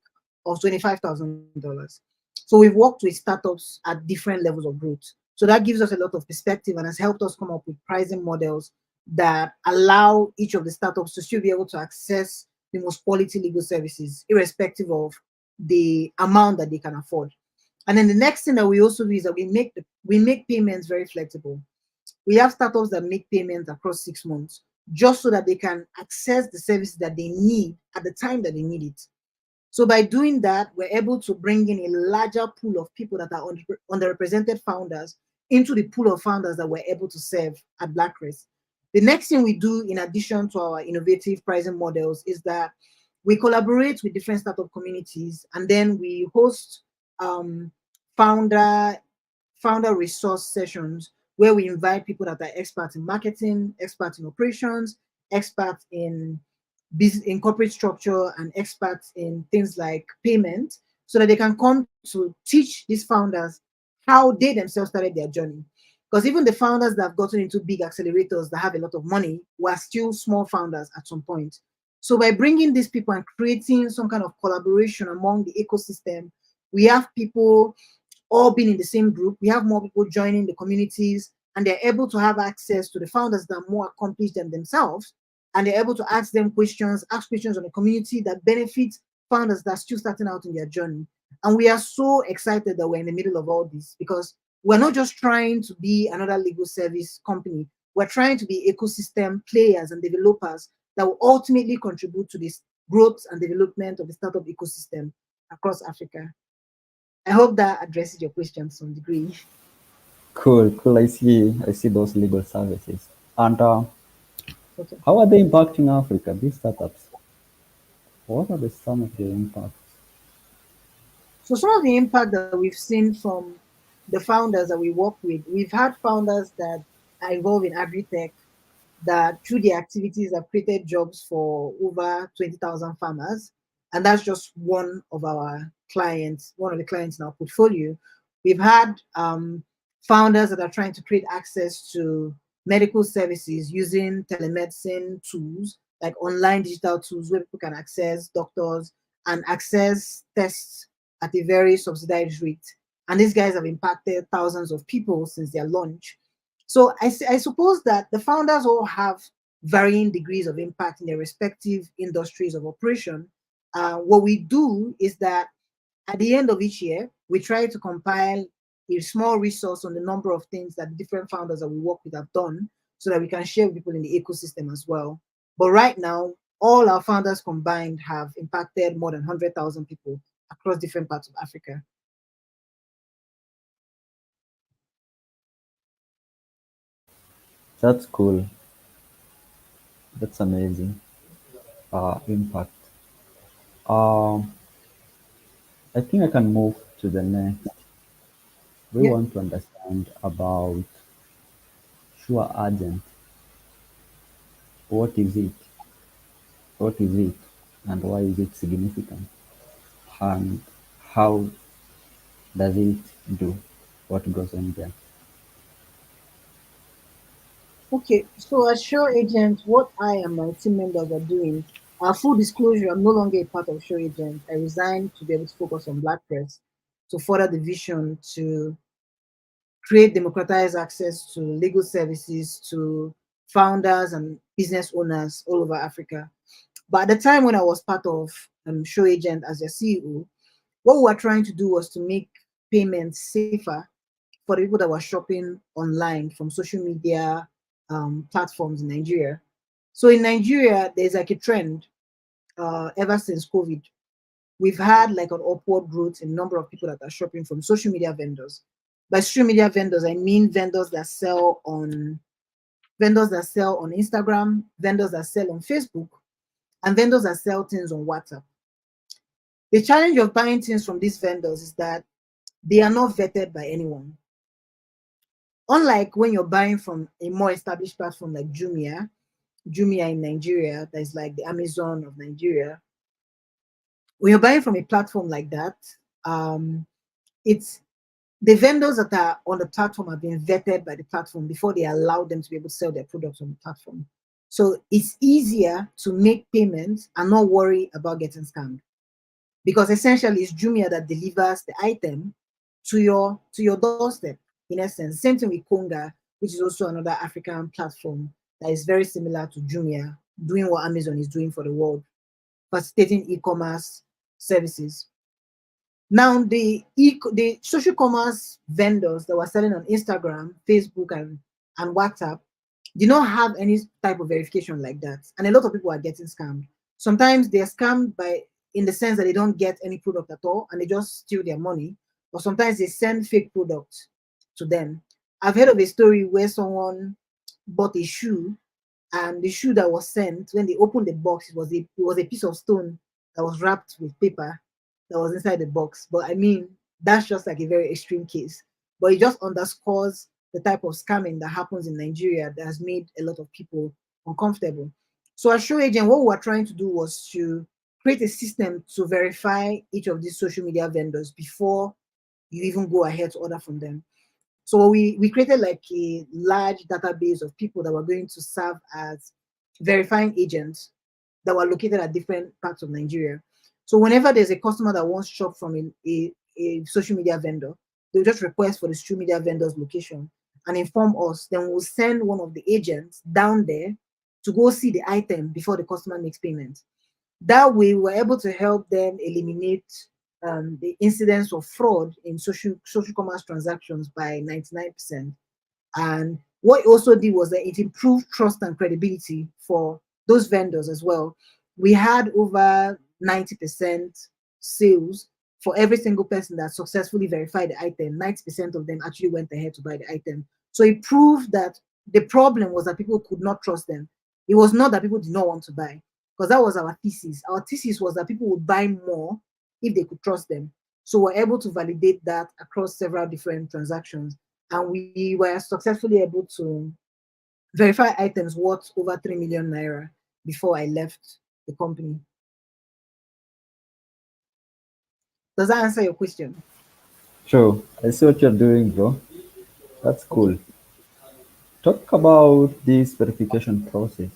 of $25,000. So we've worked with startups at different levels of growth. So that gives us a lot of perspective and has helped us come up with pricing models that allow each of the startups to still be able to access the most quality legal services, irrespective of the amount that they can afford. And then the next thing that we also do is that we make payments very flexible. We have startups that make payments across 6 months just so that they can access the services that they need at the time that they need it. So by doing that, we're able to bring in a larger pool of people that are underrepresented founders into the pool of founders that we're able to serve at Blackcrest. The next thing we do, in addition to our innovative pricing models, is that we collaborate with different startup communities, and then we host um, founder founder resource sessions where we invite people that are experts in marketing, experts in operations, experts in business, in corporate structure, and experts in things like payment, so that they can come to teach these founders how they themselves started their journey. Because even the founders that have gotten into big accelerators that have a lot of money were still small founders at some point. So by bringing these people and creating some kind of collaboration among the ecosystem, we have people all being in the same group. We have more people joining the communities, and they're able to have access to the founders that are more accomplished than themselves. And they're able to ask questions on the community that benefits founders that are still starting out in their journey. And we are so excited that we're in the middle of all this, because we're not just trying to be another legal service company. We're trying to be ecosystem players and developers that will ultimately contribute to this growth and development of the startup ecosystem across Africa. I hope that addresses your question to some degree. Cool, cool. I see those legal services. And Okay. how are they impacting Africa, these startups? What are some of the impacts? So some of the impact that we've seen from the founders that we work with, we've had founders that are involved in agri-tech that through the activities have created jobs for over 20,000 farmers. And that's just one of our clients, one of the clients in our portfolio. We've had founders that are trying to create access to medical services using telemedicine tools, like online digital tools where people can access doctors and access tests at a very subsidized rate. And these guys have impacted thousands of people since their launch. So I suppose that the founders all have varying degrees of impact in their respective industries of operation. What we do is that at the end of each year, we try to compile a small resource on the number of things that the different founders that we work with have done, so that we can share with people in the ecosystem as well. But right now, all our founders combined have impacted more than 100,000 people across different parts of Africa. That's cool. That's amazing. Impact. Um, I think I can move to the next. We Yeah. want to understand about Sure Agent. What is it? What is it? And why is it significant? And how does it do? What goes on there? Okay, so as show agent, what I and my team members are doing, full disclosure, I'm no longer a part of show agent. I resigned to be able to focus on Black Press to further the vision to create democratized access to legal services to founders and business owners all over Africa. But at the time when I was part of show agent as a CEO, what we were trying to do was to make payments safer for the people that were shopping online from social media platforms in Nigeria. So in Nigeria, there's like a trend ever since COVID. We've had like an upward growth in number of people that are shopping from social media vendors. By social media vendors, I mean vendors that sell on Instagram, vendors that sell on Facebook, and vendors that sell things on WhatsApp. The challenge of buying things from these vendors is that they are not vetted by anyone. Unlike when you're buying from a more established platform like Jumia in Nigeria, that is like the Amazon of Nigeria. When you're buying from a platform like that, it's the vendors that are on the platform have been vetted by the platform before they allow them to be able to sell their products on the platform. So it's easier to make payments and not worry about getting scammed, because essentially it's Jumia that delivers the item to your doorstep. In essence, same thing with Konga, which is also another African platform that is very similar to Jumia, doing what Amazon is doing for the world, facilitating e-commerce services. Now, the social commerce vendors that were selling on Instagram, Facebook, and WhatsApp did not have any type of verification like that. And a lot of people are getting scammed. Sometimes they're scammed by in the sense that they don't get any product at all and they just steal their money. Or sometimes they send fake products to them. I've heard of a story where someone bought a shoe, and the shoe that was sent, when they opened the box, it was a piece of stone that was wrapped with paper that was inside the box. But I mean, that's just like a very extreme case. But it just underscores the type of scamming that happens in Nigeria that has made a lot of people uncomfortable. So as show agent, what we were trying to do was to create a system to verify each of these social media vendors before you even go ahead to order from them. So we created like a large database of people that were going to serve as verifying agents that were located at different parts of Nigeria. So whenever there's a customer that wants shop from a social media vendor, they'll just request for the social media vendor's location and inform us. Then we'll send one of the agents down there to go see the item before the customer makes payment. That way, we're able to help them eliminate the incidence of fraud in social commerce transactions by 99%. And what it also did was that it improved trust and credibility for those vendors as well. We had over 90% sales for every single person that successfully verified the item. 90% of them actually went ahead to buy the item. So it proved that the problem was that people could not trust them. It was not that people did not want to buy, because that was our thesis. Our thesis was that people would buy more if they could trust them. So we're able to validate that across several different transactions. And we were successfully able to verify items worth over 3 million naira before I left the company. Does that answer your question? Sure. I see what you're doing, bro. That's Okay. cool. Talk about this verification process,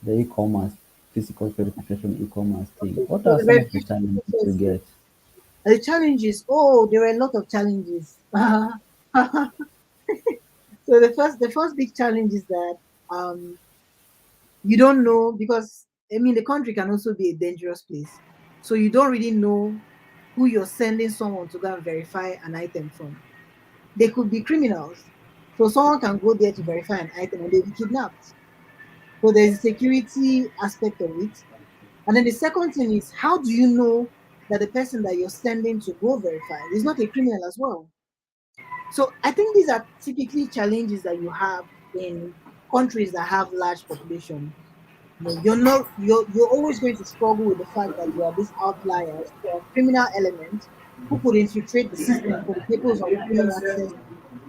the e-commerce, physical verification e-commerce thing. Okay. What So are the some of the verification challenges you process, get? the challenges, oh, there were a lot of challenges. So the first big challenge is that um, you don't know, because I mean the country can also be a dangerous place. So you don't really know who you're sending someone to go and verify an item from. They could be criminals. So someone can go there to verify an item and they'll be kidnapped. So there's a security aspect of it. And then the second thing is, how do you know that the person that you're sending to go verify is not a criminal as well? So I think these are typically challenges that you have in countries that have large population. You're always going to struggle with the fact that you are these outliers, you are criminal elements who could infiltrate the system for the purpose of gaining access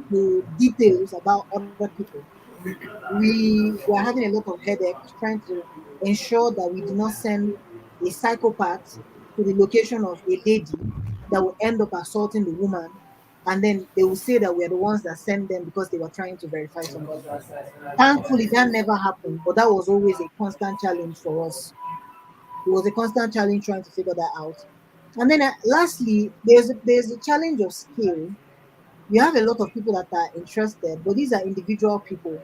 to details about other people. We were having a lot of headaches trying to ensure that we do not send a psychopath to the location of a lady that will end up assaulting the woman, and then they will say that we are the ones that sent them because they were trying to verify something. Thankfully, that never happened, but that was always a constant challenge for us. It was a constant challenge trying to figure that out. And then lastly, there's a challenge of scale. You have a lot of people that are interested, but these are individual people.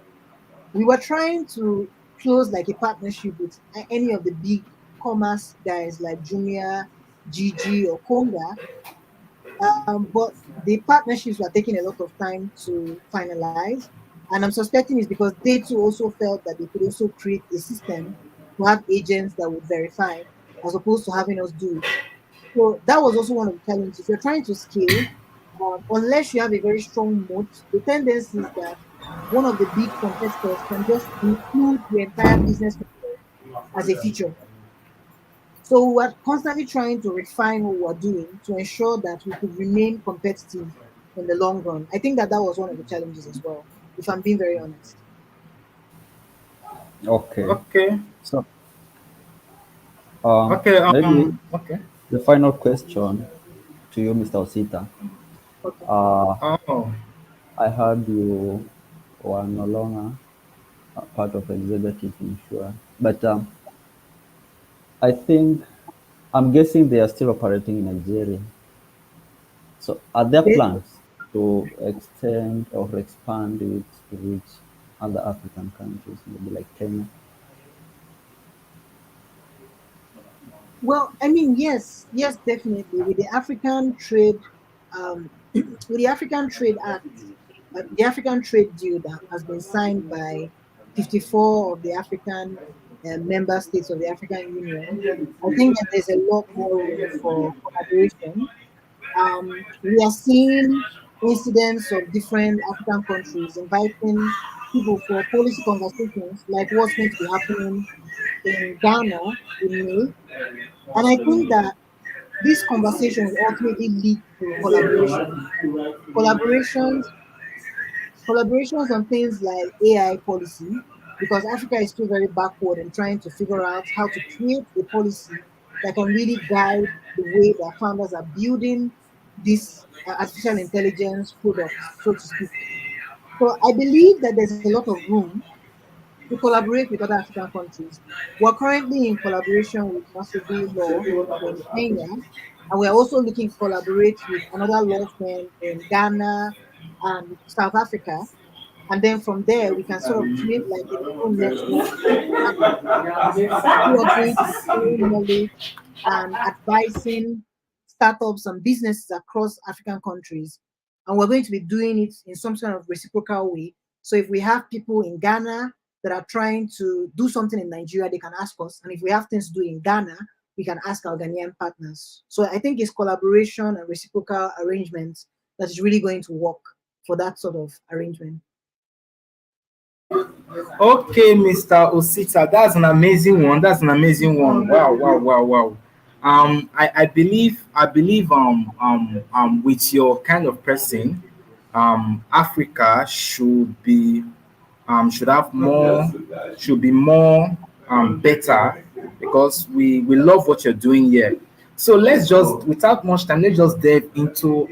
We were trying to close like a partnership with any of the big commerce guys like Jumia, Gigi, or Konga, but the partnerships were taking a lot of time to finalize. And I'm suspecting it's because they too also felt that they could also create a system to have agents that would verify as opposed to having us do it. So that was also one of the challenges. If you're trying to scale, unless you have a very strong moat, the tendency is that one of the big competitors can just include the entire business as a feature. So we're constantly trying to refine what we're doing to ensure that we could remain competitive in the long run. I think that that was one of the challenges as well, if I'm being very honest. Okay. Okay. So, Okay. maybe Okay. the final question to you, Mr. Osita. Okay. Uh, Oh. I heard you were no longer a part of executive insurance, but I think I'm guessing they are still operating in Nigeria. So, are there Okay. plans to extend or expand it to reach other African countries, maybe like Kenya? Well, I mean, yes, definitely. With the African Trade, with the African Trade Act, the African Trade Deal that has been signed by 54 of the African member states of the African Union, I think that there's a lot more room for collaboration. We are seeing incidents of different African countries, inviting people for policy conversations, like what's going to be happening in Ghana in May. And I think that these conversations ultimately lead to collaborations, collaborations on things like AI policy, because Africa is still very backward in trying to figure out how to create a policy that can really guide the way that founders are building these artificial intelligence products, so to speak. So I believe that there's a lot of room to collaborate with other African countries. We're currently in collaboration with Masobi Law in Kenya, and we're also looking to collaborate with another law firm in Ghana and South Africa. And then from there, we can sort of create like a little network of partners who are going to be sharing knowledge and advising startups and businesses across African countries. And we're going to be doing it in some sort of reciprocal way. So if we have people in Ghana that are trying to do something in Nigeria, they can ask us. And if we have things to do in Ghana, we can ask our Ghanaian partners. So I think it's collaboration and reciprocal arrangements that is really going to work for that sort of arrangement. Okay, Mr. Osita, that's an amazing one. That's an amazing one. Wow, wow, wow, wow. I believe with your kind of person, Africa should have more, should be more better, because we love what you're doing here. So let's just, without much time, let's just delve into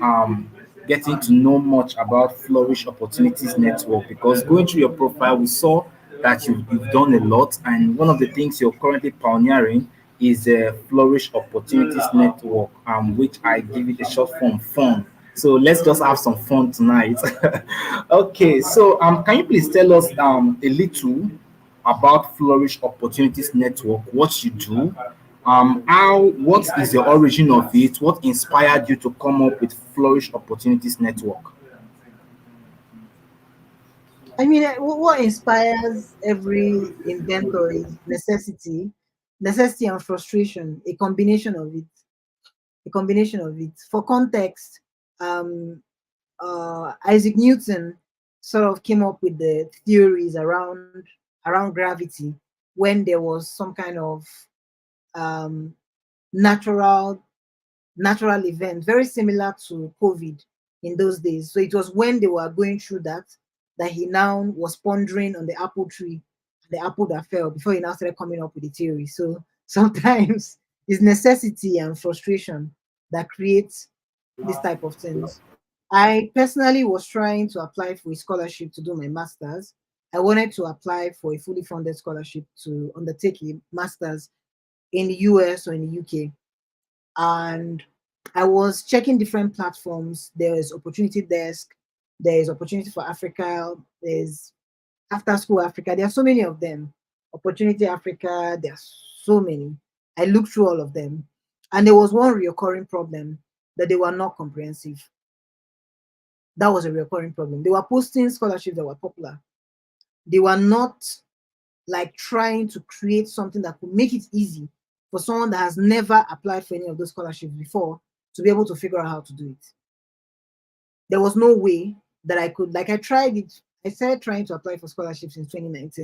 getting to know much about Flourish Opportunities Network, because going through your profile, we saw that you've done a lot, and one of the things you're currently pioneering is the Flourish Opportunities Network, which I give it a short form, fun. So let's just have some fun tonight. Okay, so can you please tell us a little about Flourish Opportunities Network, what you do, what is the origin of it, what inspired you to come up with Flourish Opportunities Network? I mean, what inspires every inventor is necessity and frustration, a combination of it. For context, um, Isaac Newton sort of came up with the theories around gravity when there was some kind of um, natural natural event, very similar to COVID in those days. So it was when they were going through that he now was pondering on the apple tree, the apple that fell, before he now started coming up with the theory. So sometimes it's necessity and frustration that creates this type of things. I personally was trying to apply for a scholarship to do my master's. I wanted to apply for a fully funded scholarship to undertake a master's in the US or in the UK. And I was checking different platforms. There is Opportunity Desk, there is Opportunity for Africa, there's After School Africa. There are so many of them. Opportunity Africa, there are so many. I looked through all of them, and there was one recurring problem, that they were not comprehensive. That was a recurring problem. They were posting scholarships that were popular. They were not like trying to create something that could make it easy for someone that has never applied for any of those scholarships before to be able to figure out how to do it. There was no way that I could, like, I tried it. I started trying to apply for scholarships in 2019,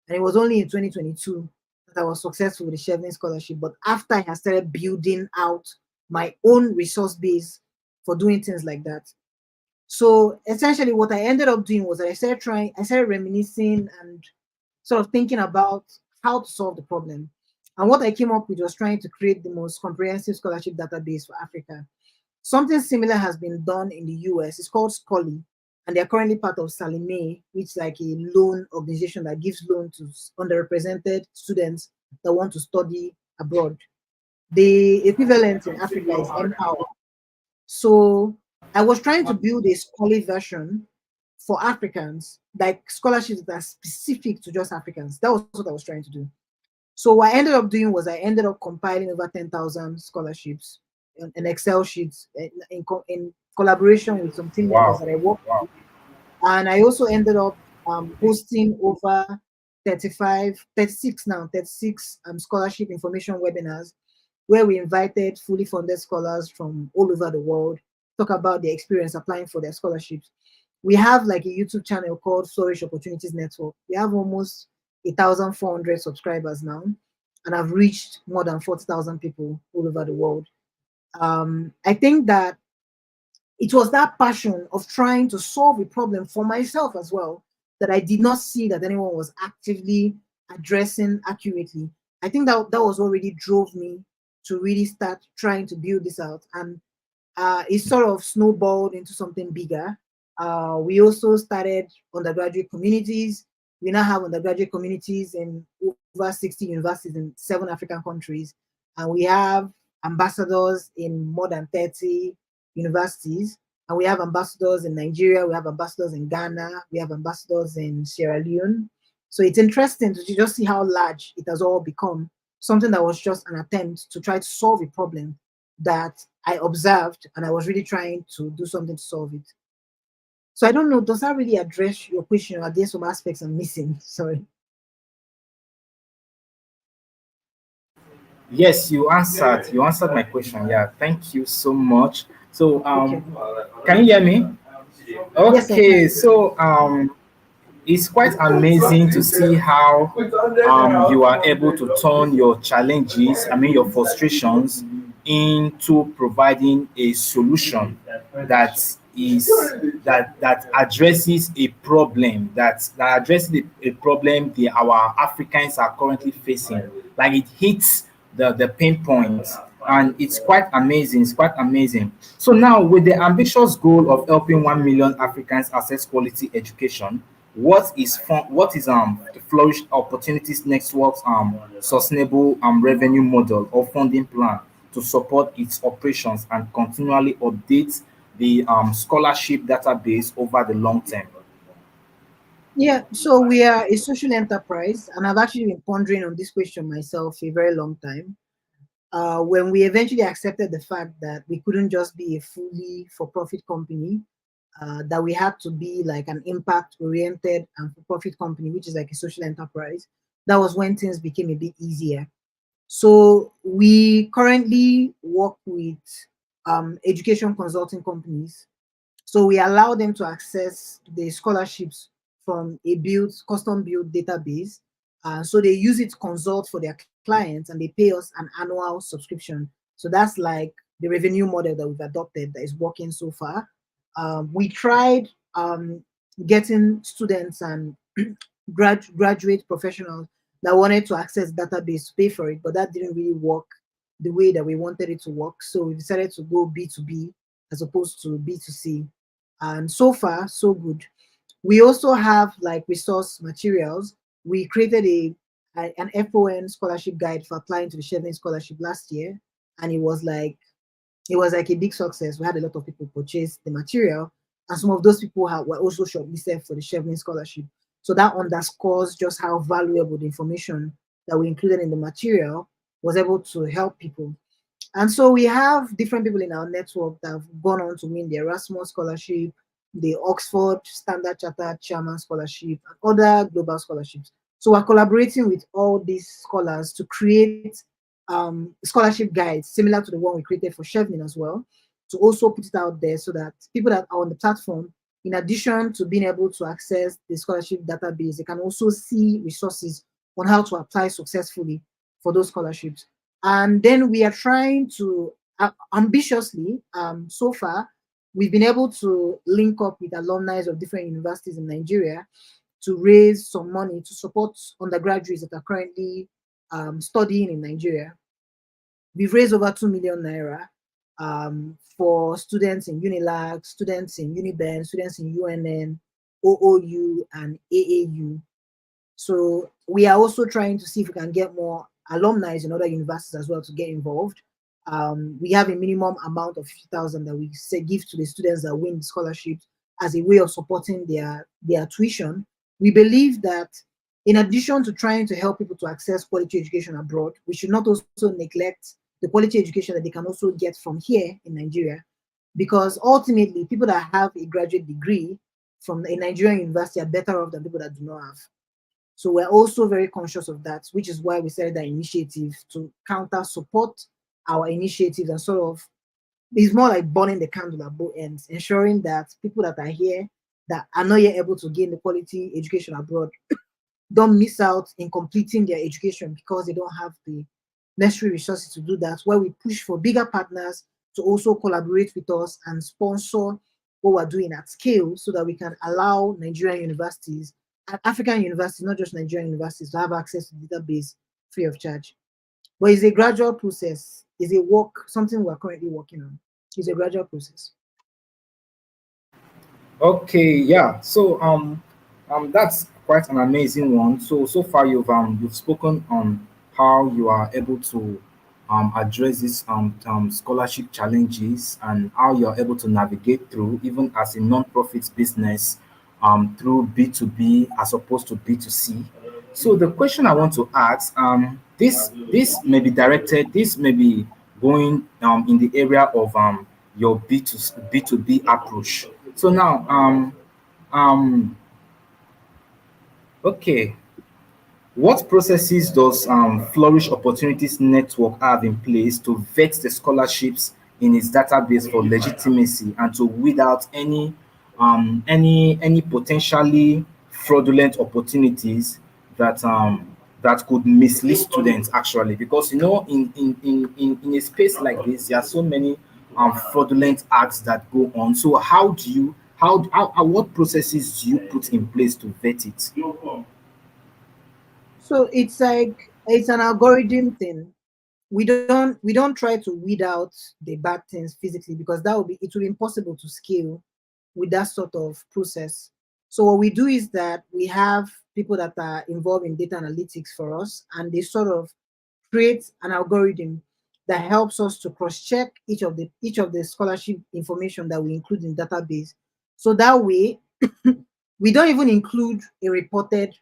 and it was only in 2022 that I was successful with the Chevron scholarship. But after I had started building out my own resource base for doing things like that. So essentially, what I ended up doing was that I started reminiscing and sort of thinking about how to solve the problem. And what I came up with was trying to create the most comprehensive scholarship database for Africa. Something similar has been done in the US. It's called Scully, and they're currently part of Salime, which is like a loan organization that gives loan to underrepresented students that want to study abroad. The equivalent in Africa is Empower. So I was trying to build a scholarly version for Africans, like scholarships that are specific to just Africans. That was what I was trying to do. So what I ended up doing was I ended up compiling over 10,000 scholarships in Excel sheets in collaboration with some team members Wow. that I work Wow. with. And I also ended up hosting over 36 scholarship information webinars where we invited fully funded scholars from all over the world talk about their experience applying for their scholarships. We have like a YouTube channel called Flourish Opportunities Network. We have almost 1,400 subscribers now, and I've reached more than 40,000 people all over the world. I think that it was that passion of trying to solve a problem for myself as well that I did not see that anyone was actively addressing accurately. I think that that was already drove me to really start trying to build this out. And it sort of snowballed into something bigger. We also started undergraduate communities. We now have undergraduate communities in over 60 universities in 7 African countries. And we have ambassadors in more than 30 universities. And we have ambassadors in Nigeria, we have ambassadors in Ghana, we have ambassadors in Sierra Leone. So it's interesting to just see how large it has all become. Something that was just an attempt to try to solve a problem that I observed, and I was really trying to do something to solve it. So I don't know, does that really address your question, or are there some aspects I'm missing? Sorry. Yes, you answered my question. Yeah, thank you so much. So Okay. can you hear me? Yes, I Okay, can. so it's quite amazing to see how you are able to turn your challenges, I mean your frustrations, into providing a solution that is that addresses a problem that addresses a problem our Africans are currently facing. Like it hits the pain points, and it's quite amazing. It's quite amazing. So now, with the ambitious goal of helping 1 million Africans access quality education, what is the Flourish Opportunities Network's sustainable revenue model or funding plan to support its operations and continually update the scholarship database over the long term? Yeah, so we are a social enterprise, and I've actually been pondering on this question myself a very long time. When we eventually accepted the fact that we couldn't just be a fully for-profit company, that we had to be like an impact-oriented and for-profit company, which is like a social enterprise, that was when things became a bit easier. So we currently work with education consulting companies. So we allow them to access the scholarships from a custom built database. So they use it to consult for their clients, and they pay us an annual subscription. So that's like the revenue model that we've adopted that is working so far. We tried getting students and graduate professionals that wanted to access database to pay for it, but that didn't really work the way that we wanted it to work. So we decided to go B2B as opposed to B2C. And so far, so good. We also have like resource materials. We created an FON scholarship guide for applying to the Chevening scholarship last year, and it was like a big success. We had a lot of people purchase the material, and some of those people were also shortlisted for the Chevening scholarship. So that underscores just how valuable the information that we included in the material was able to help people. And so we have different people in our network that have gone on to win the Erasmus scholarship, the Oxford Standard Chartered Chairman Scholarship, and other global scholarships. So we're collaborating with all these scholars to create scholarship guides similar to the one we created for Chevening as well, to also put it out there so that people that are on the platform, in addition to being able to access the scholarship database, they can also see resources on how to apply successfully for those scholarships. And then we are trying to ambitiously, so far, we've been able to link up with alumni of different universities in Nigeria to raise some money to support undergraduates that are currently studying in Nigeria. We've raised over 2 million naira for students in Unilag, students in Uniben, students in UNN, OOU, and AAU. So we are also trying to see if we can get more alumni in other universities as well to get involved. We have a minimum amount of 50,000 that we say give to the students that win scholarships as a way of supporting their tuition. We believe that in addition to trying to help people to access quality education abroad, we should not also neglect the quality education that they can also get from here in Nigeria, because ultimately people that have a graduate degree from a Nigerian university are better off than people that do not have. So we're also very conscious of that, which is why we started that initiative to counter support our initiatives and sort of It's more like burning the candle at both ends, ensuring that people that are here that are not yet able to gain the quality education abroad don't miss out in completing their education because they don't have the necessary resources to do that. Where we push for bigger partners to also collaborate with us and sponsor what we're doing at scale so that we can allow Nigerian universities and African universities, not just Nigerian universities, to have access to the database free of charge. But it's a gradual process. It's a work, something we're currently working on. It's a gradual process. Okay, yeah. So that's quite an amazing one. So far you've spoken on how you are able to address these scholarship challenges and how you are able to navigate through even as a non-profit business through B2B as opposed to B2C. So the question I want to ask this may be directed, this may be going in the area of your B2B approach. So now, um, okay, what processes does Flourish Opportunities Network have in place to vet the scholarships in its database for legitimacy and to weed out any potentially fraudulent opportunities that could mislead students actually? Because in a space like this there are so many fraudulent acts that go on. So how do you how what processes do you put in place to vet it? So it's like it's an algorithm thing. We don't try to weed out the bad things physically because that would be it would be impossible to scale with that sort of process. So what we do is that we have people that are involved in data analytics for us, and they sort of create an algorithm that helps us to cross-check each of the scholarship information that we include in database. So that way, we don't even include a reported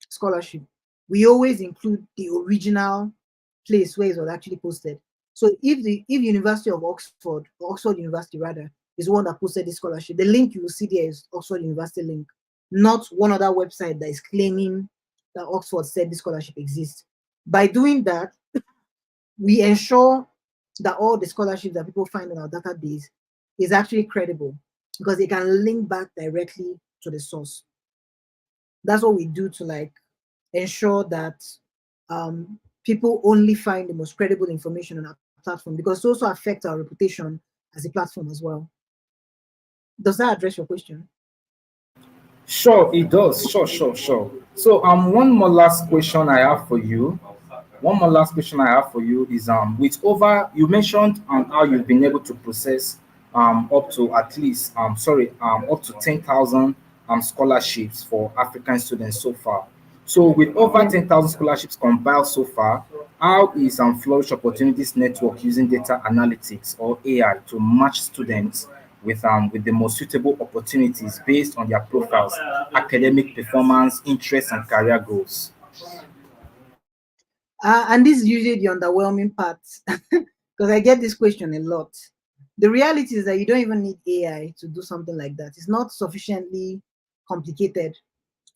scholarship. We always include the original place where it was actually posted. So if University of Oxford, or Oxford University rather, is the one that posted the scholarship, the link you will see there is Oxford University link, not one other website that is claiming that Oxford said the scholarship exists. By doing that, we ensure that all the scholarships that people find in our database is actually credible because they can link back directly to the source. That's what we do to like ensure that people only find the most credible information on our platform because it also affects our reputation as a platform as well. Does that address your question? Sure, it does. Sure. So one more last question I have for you. One more last question I have for you is with over you mentioned how you've been able to process up to at least up to 10,000 scholarships for African students so far. So with over Yeah. 10,000 scholarships compiled so far, how is Flourish Opportunities Network using data analytics or AI to match students with the most suitable opportunities based on their profiles, academic performance, interests, and career goals? And this is usually the underwhelming part because I get this question a lot. The reality is that you don't even need AI to do something like that. It's not sufficiently complicated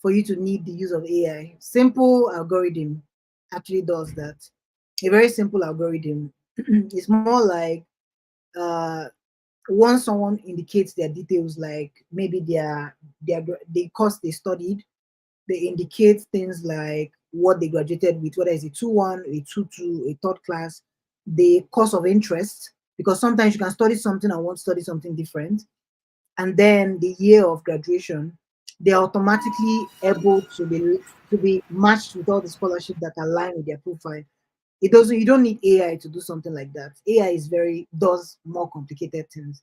for you to need the use of AI. Simple algorithm actually does that. A very simple algorithm. It's more like uh, once someone indicates their details, like maybe the course they studied, they indicate things like what they graduated with, whether it's a 2-1, a 2-2, a third class, the course of interest, because sometimes you can study something and want to study something different, and then the year of graduation, they're automatically able to be matched with all the scholarships that align with their profile. It doesn't you don't need AI to do something like that. AI is very does more complicated things.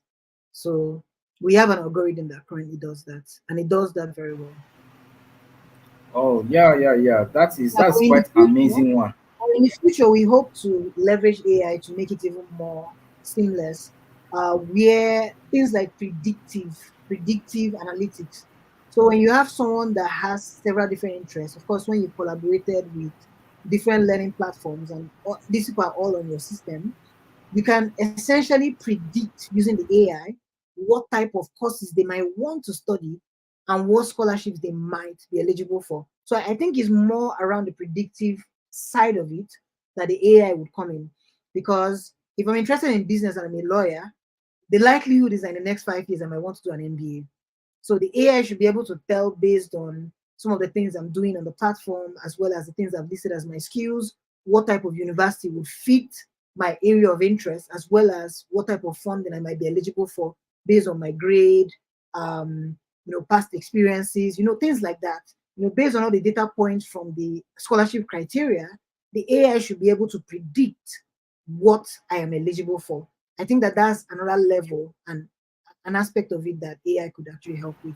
So we have an algorithm that currently does that, and it does that very well. Oh yeah. Yeah, That's quite amazing one. but in the future, we hope to leverage AI to make it even more seamless, where things like predictive analytics. So when you have someone that has several different interests, of course, when you collaborated with different learning platforms and these people are all on your system, you can essentially predict using the AI what type of courses they might want to study and what scholarships they might be eligible for. So I think it's more around the predictive side of it that the AI would come in. Because if I'm interested in business and I'm a lawyer, the likelihood is that in the next 5 years, I might want to do an MBA. So the AI should be able to tell based on some of the things I'm doing on the platform, as well as the things I've listed as my skills, what type of university would fit my area of interest, as well as what type of funding I might be eligible for based on my grade, past experiences, things like that. Based on all the data points from the scholarship criteria, the AI should be able to predict what I am eligible for. I think that that's another level and an aspect of it that AI could actually help with.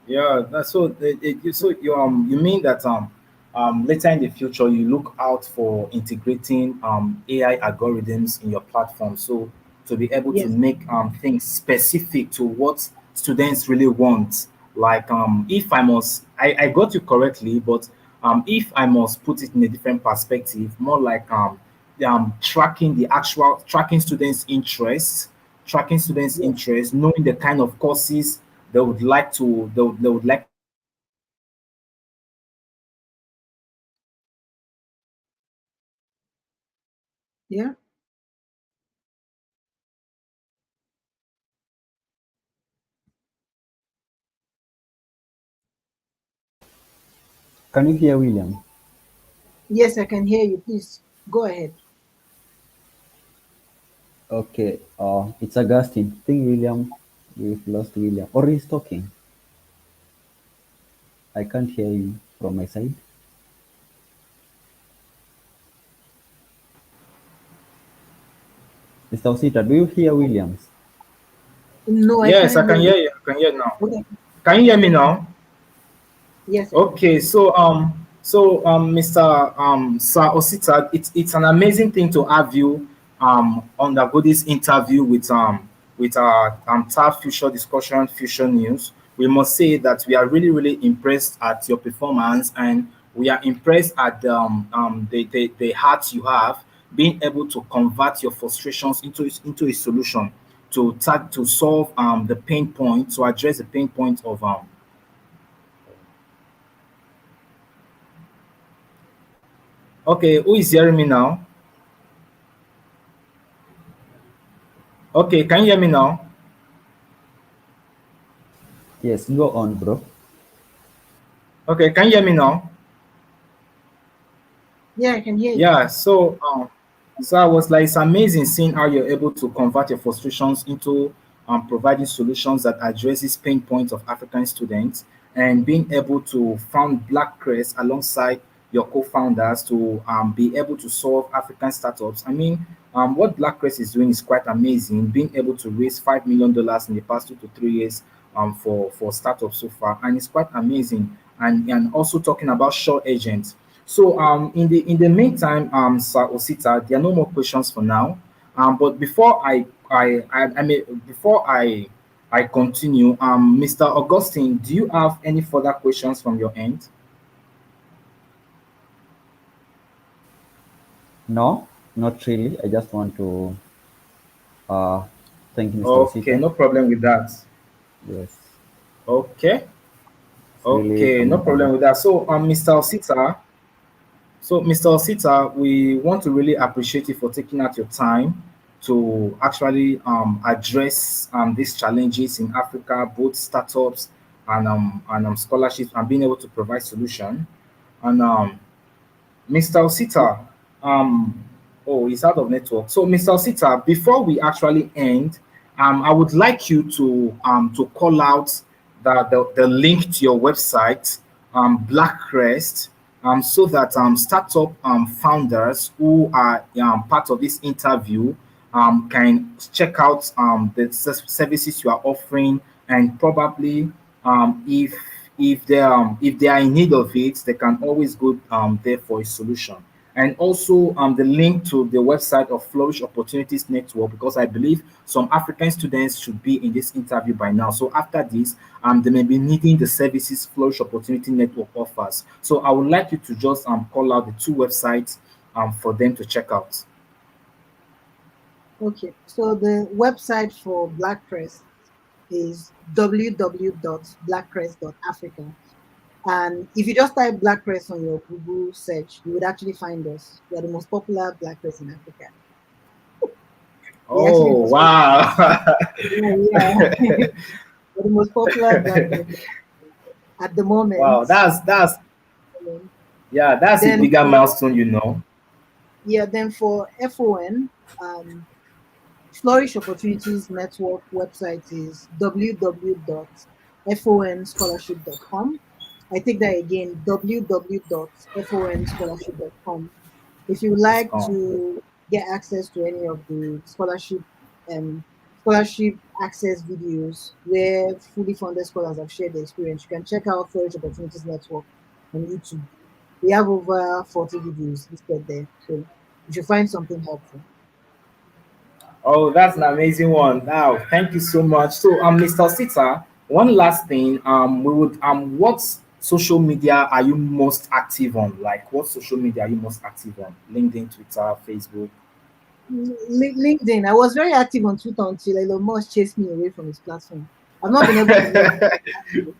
Yeah, so you mean that later in the future you look out for integrating AI algorithms in your platform, so to be able to Yes, make things specific to what students really want. Like if I must, I got you correctly, but if I must put it in a different perspective, more like tracking students' interests, yes, knowing the kind of courses they would like to take, yeah. Can you hear William? Yes, I can hear you. Please go ahead. Okay, it's Augustine. I think William, we've lost William. Or he's talking. I can't hear you from my side. Mr. Osita, do you hear Williams? No, I Yes, can't I hear can you. hear you. I can hear now. Okay. Can you hear me now? Yes, I can. Okay, Mr. Sir Osita, it's an amazing thing to have you undergo this interview with our TAF Future Discussion Future News. We must say that we are really impressed at your performance, and we are impressed at the heart you have, being able to convert your frustrations into a solution to solve the pain point, to address the pain point of Okay, who is hearing me now? Okay, can you hear me now? Yes, go on, bro. Okay, can you hear me now? Yeah, I can hear you. Yeah, so I was like, it's amazing seeing how you're able to convert your frustrations into providing solutions that addresses pain points of African students, and being able to found Black Crest alongside your co-founders to be able to solve African startups. I mean, what Black Crest is doing is quite amazing. Being able to raise $5 million in the past 2 to 3 years for startups so far, and it's quite amazing. And also talking about Sure Agents. So in the meantime, Sir Osita, there are no more questions for now. But before I mean before I continue, Mr. Augustine, do you have any further questions from your end? No, not really. I just want to uh, thank Mr. Okay, Osita. no problem with that. Yes, Okay, it's really okay, no problem commendable. with that. Mr. Osita, we want to really appreciate you for taking out your time to actually address these challenges in Africa, both startups and scholarships, and being able to provide solution. And Mr. Osita, um, oh, he's out of network. So, Mr. Osita, before we actually end, I would like you to call out the link to your website, Blackcrest, so that startup founders who are part of this interview can check out the services you are offering, and probably if they are in need of it, they can always go there for a solution. And also the link to the website of Flourish Opportunities Network, because I believe some African students should be in this interview by now. So after this, they may be needing the services Flourish Opportunity Network offers. So I would like you to just call out the two websites for them to check out. Okay. So the website for Blackcrest is www.blackcrest.africa. And if you just type Blackcrest on your Google search, you would actually find us. We are the most popular Blackcrest in Africa. They actually Oh, describe wow. yeah, we're the most popular brand at the Wow, moment. that's Um, yeah, that's a Then bigger for milestone, you know. yeah, then for FON, um, Flourish Opportunities Network website is www.fonscholarship.com. I take that again, www.fonscholarship.com. If you would That's like gone. to get access to any of the um, scholarship access videos where fully funded scholars have shared their experience, you can check out Flourish Opportunities Network on YouTube. We have over 40 videos listed there, so you should find something helpful. Oh, that's an amazing one. Now, thank you so much. So, Mr. Sita, one last thing. We would what social media are you most active on? Like, what social media are you most active on? LinkedIn, Twitter, Facebook. LinkedIn. I was very active on Twitter until Elon Musk chased me away from his platform. I've not been able to log in.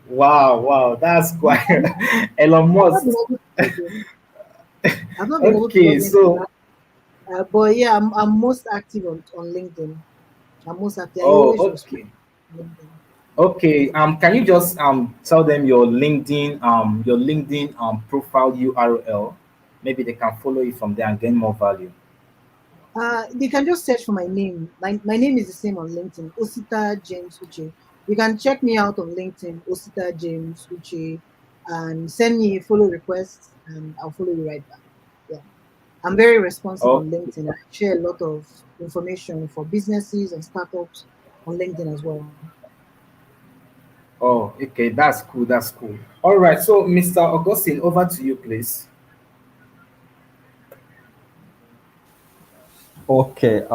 Wow, wow, that's I've quite not, Elon I've not been Musk. able to log in. I've not been able to Okay, log into so that. But yeah, I'm most active on LinkedIn. I'm most active. I oh, always respond okay. to LinkedIn. Okay, can you just tell them your LinkedIn profile URL? Maybe they can follow you from there and gain more value. They can just search for my name. My name is the same on LinkedIn, Osita James Uche. You can check me out on LinkedIn, Osita James Uche, and send me a follow request, and I'll follow you right back. Yeah. I'm very responsive Oh, on LinkedIn. I share a lot of information for businesses and startups on LinkedIn as well. oh, okay, that's cool. That's cool. All right, so Mr. Augustine, over to you, please. Okay.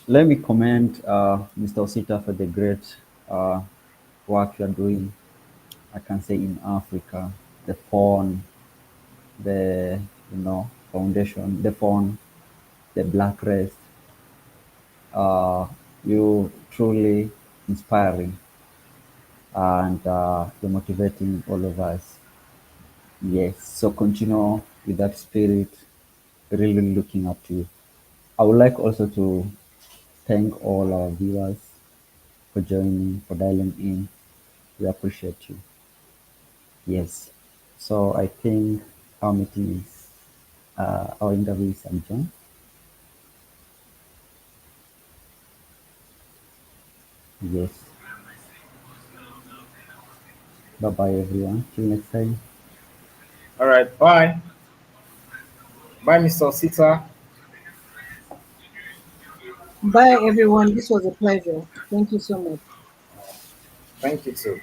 Let me commend Mr. Osita for the great uh, work you're doing. I can say in Africa, the phone, the foundation, the phone, the black race. You truly inspiring and you're motivating all of us. Yes, so continue with that spirit. Really looking up to you. I would like also to thank all our viewers for joining, for dialing in. We appreciate you. Yes. So I think our meeting is, our interview is adjourned. Yes. Bye bye, everyone. Till next time. All right, bye. Bye, Mr. Sita. Bye, everyone. This was a pleasure. Thank you so much. Thank you too.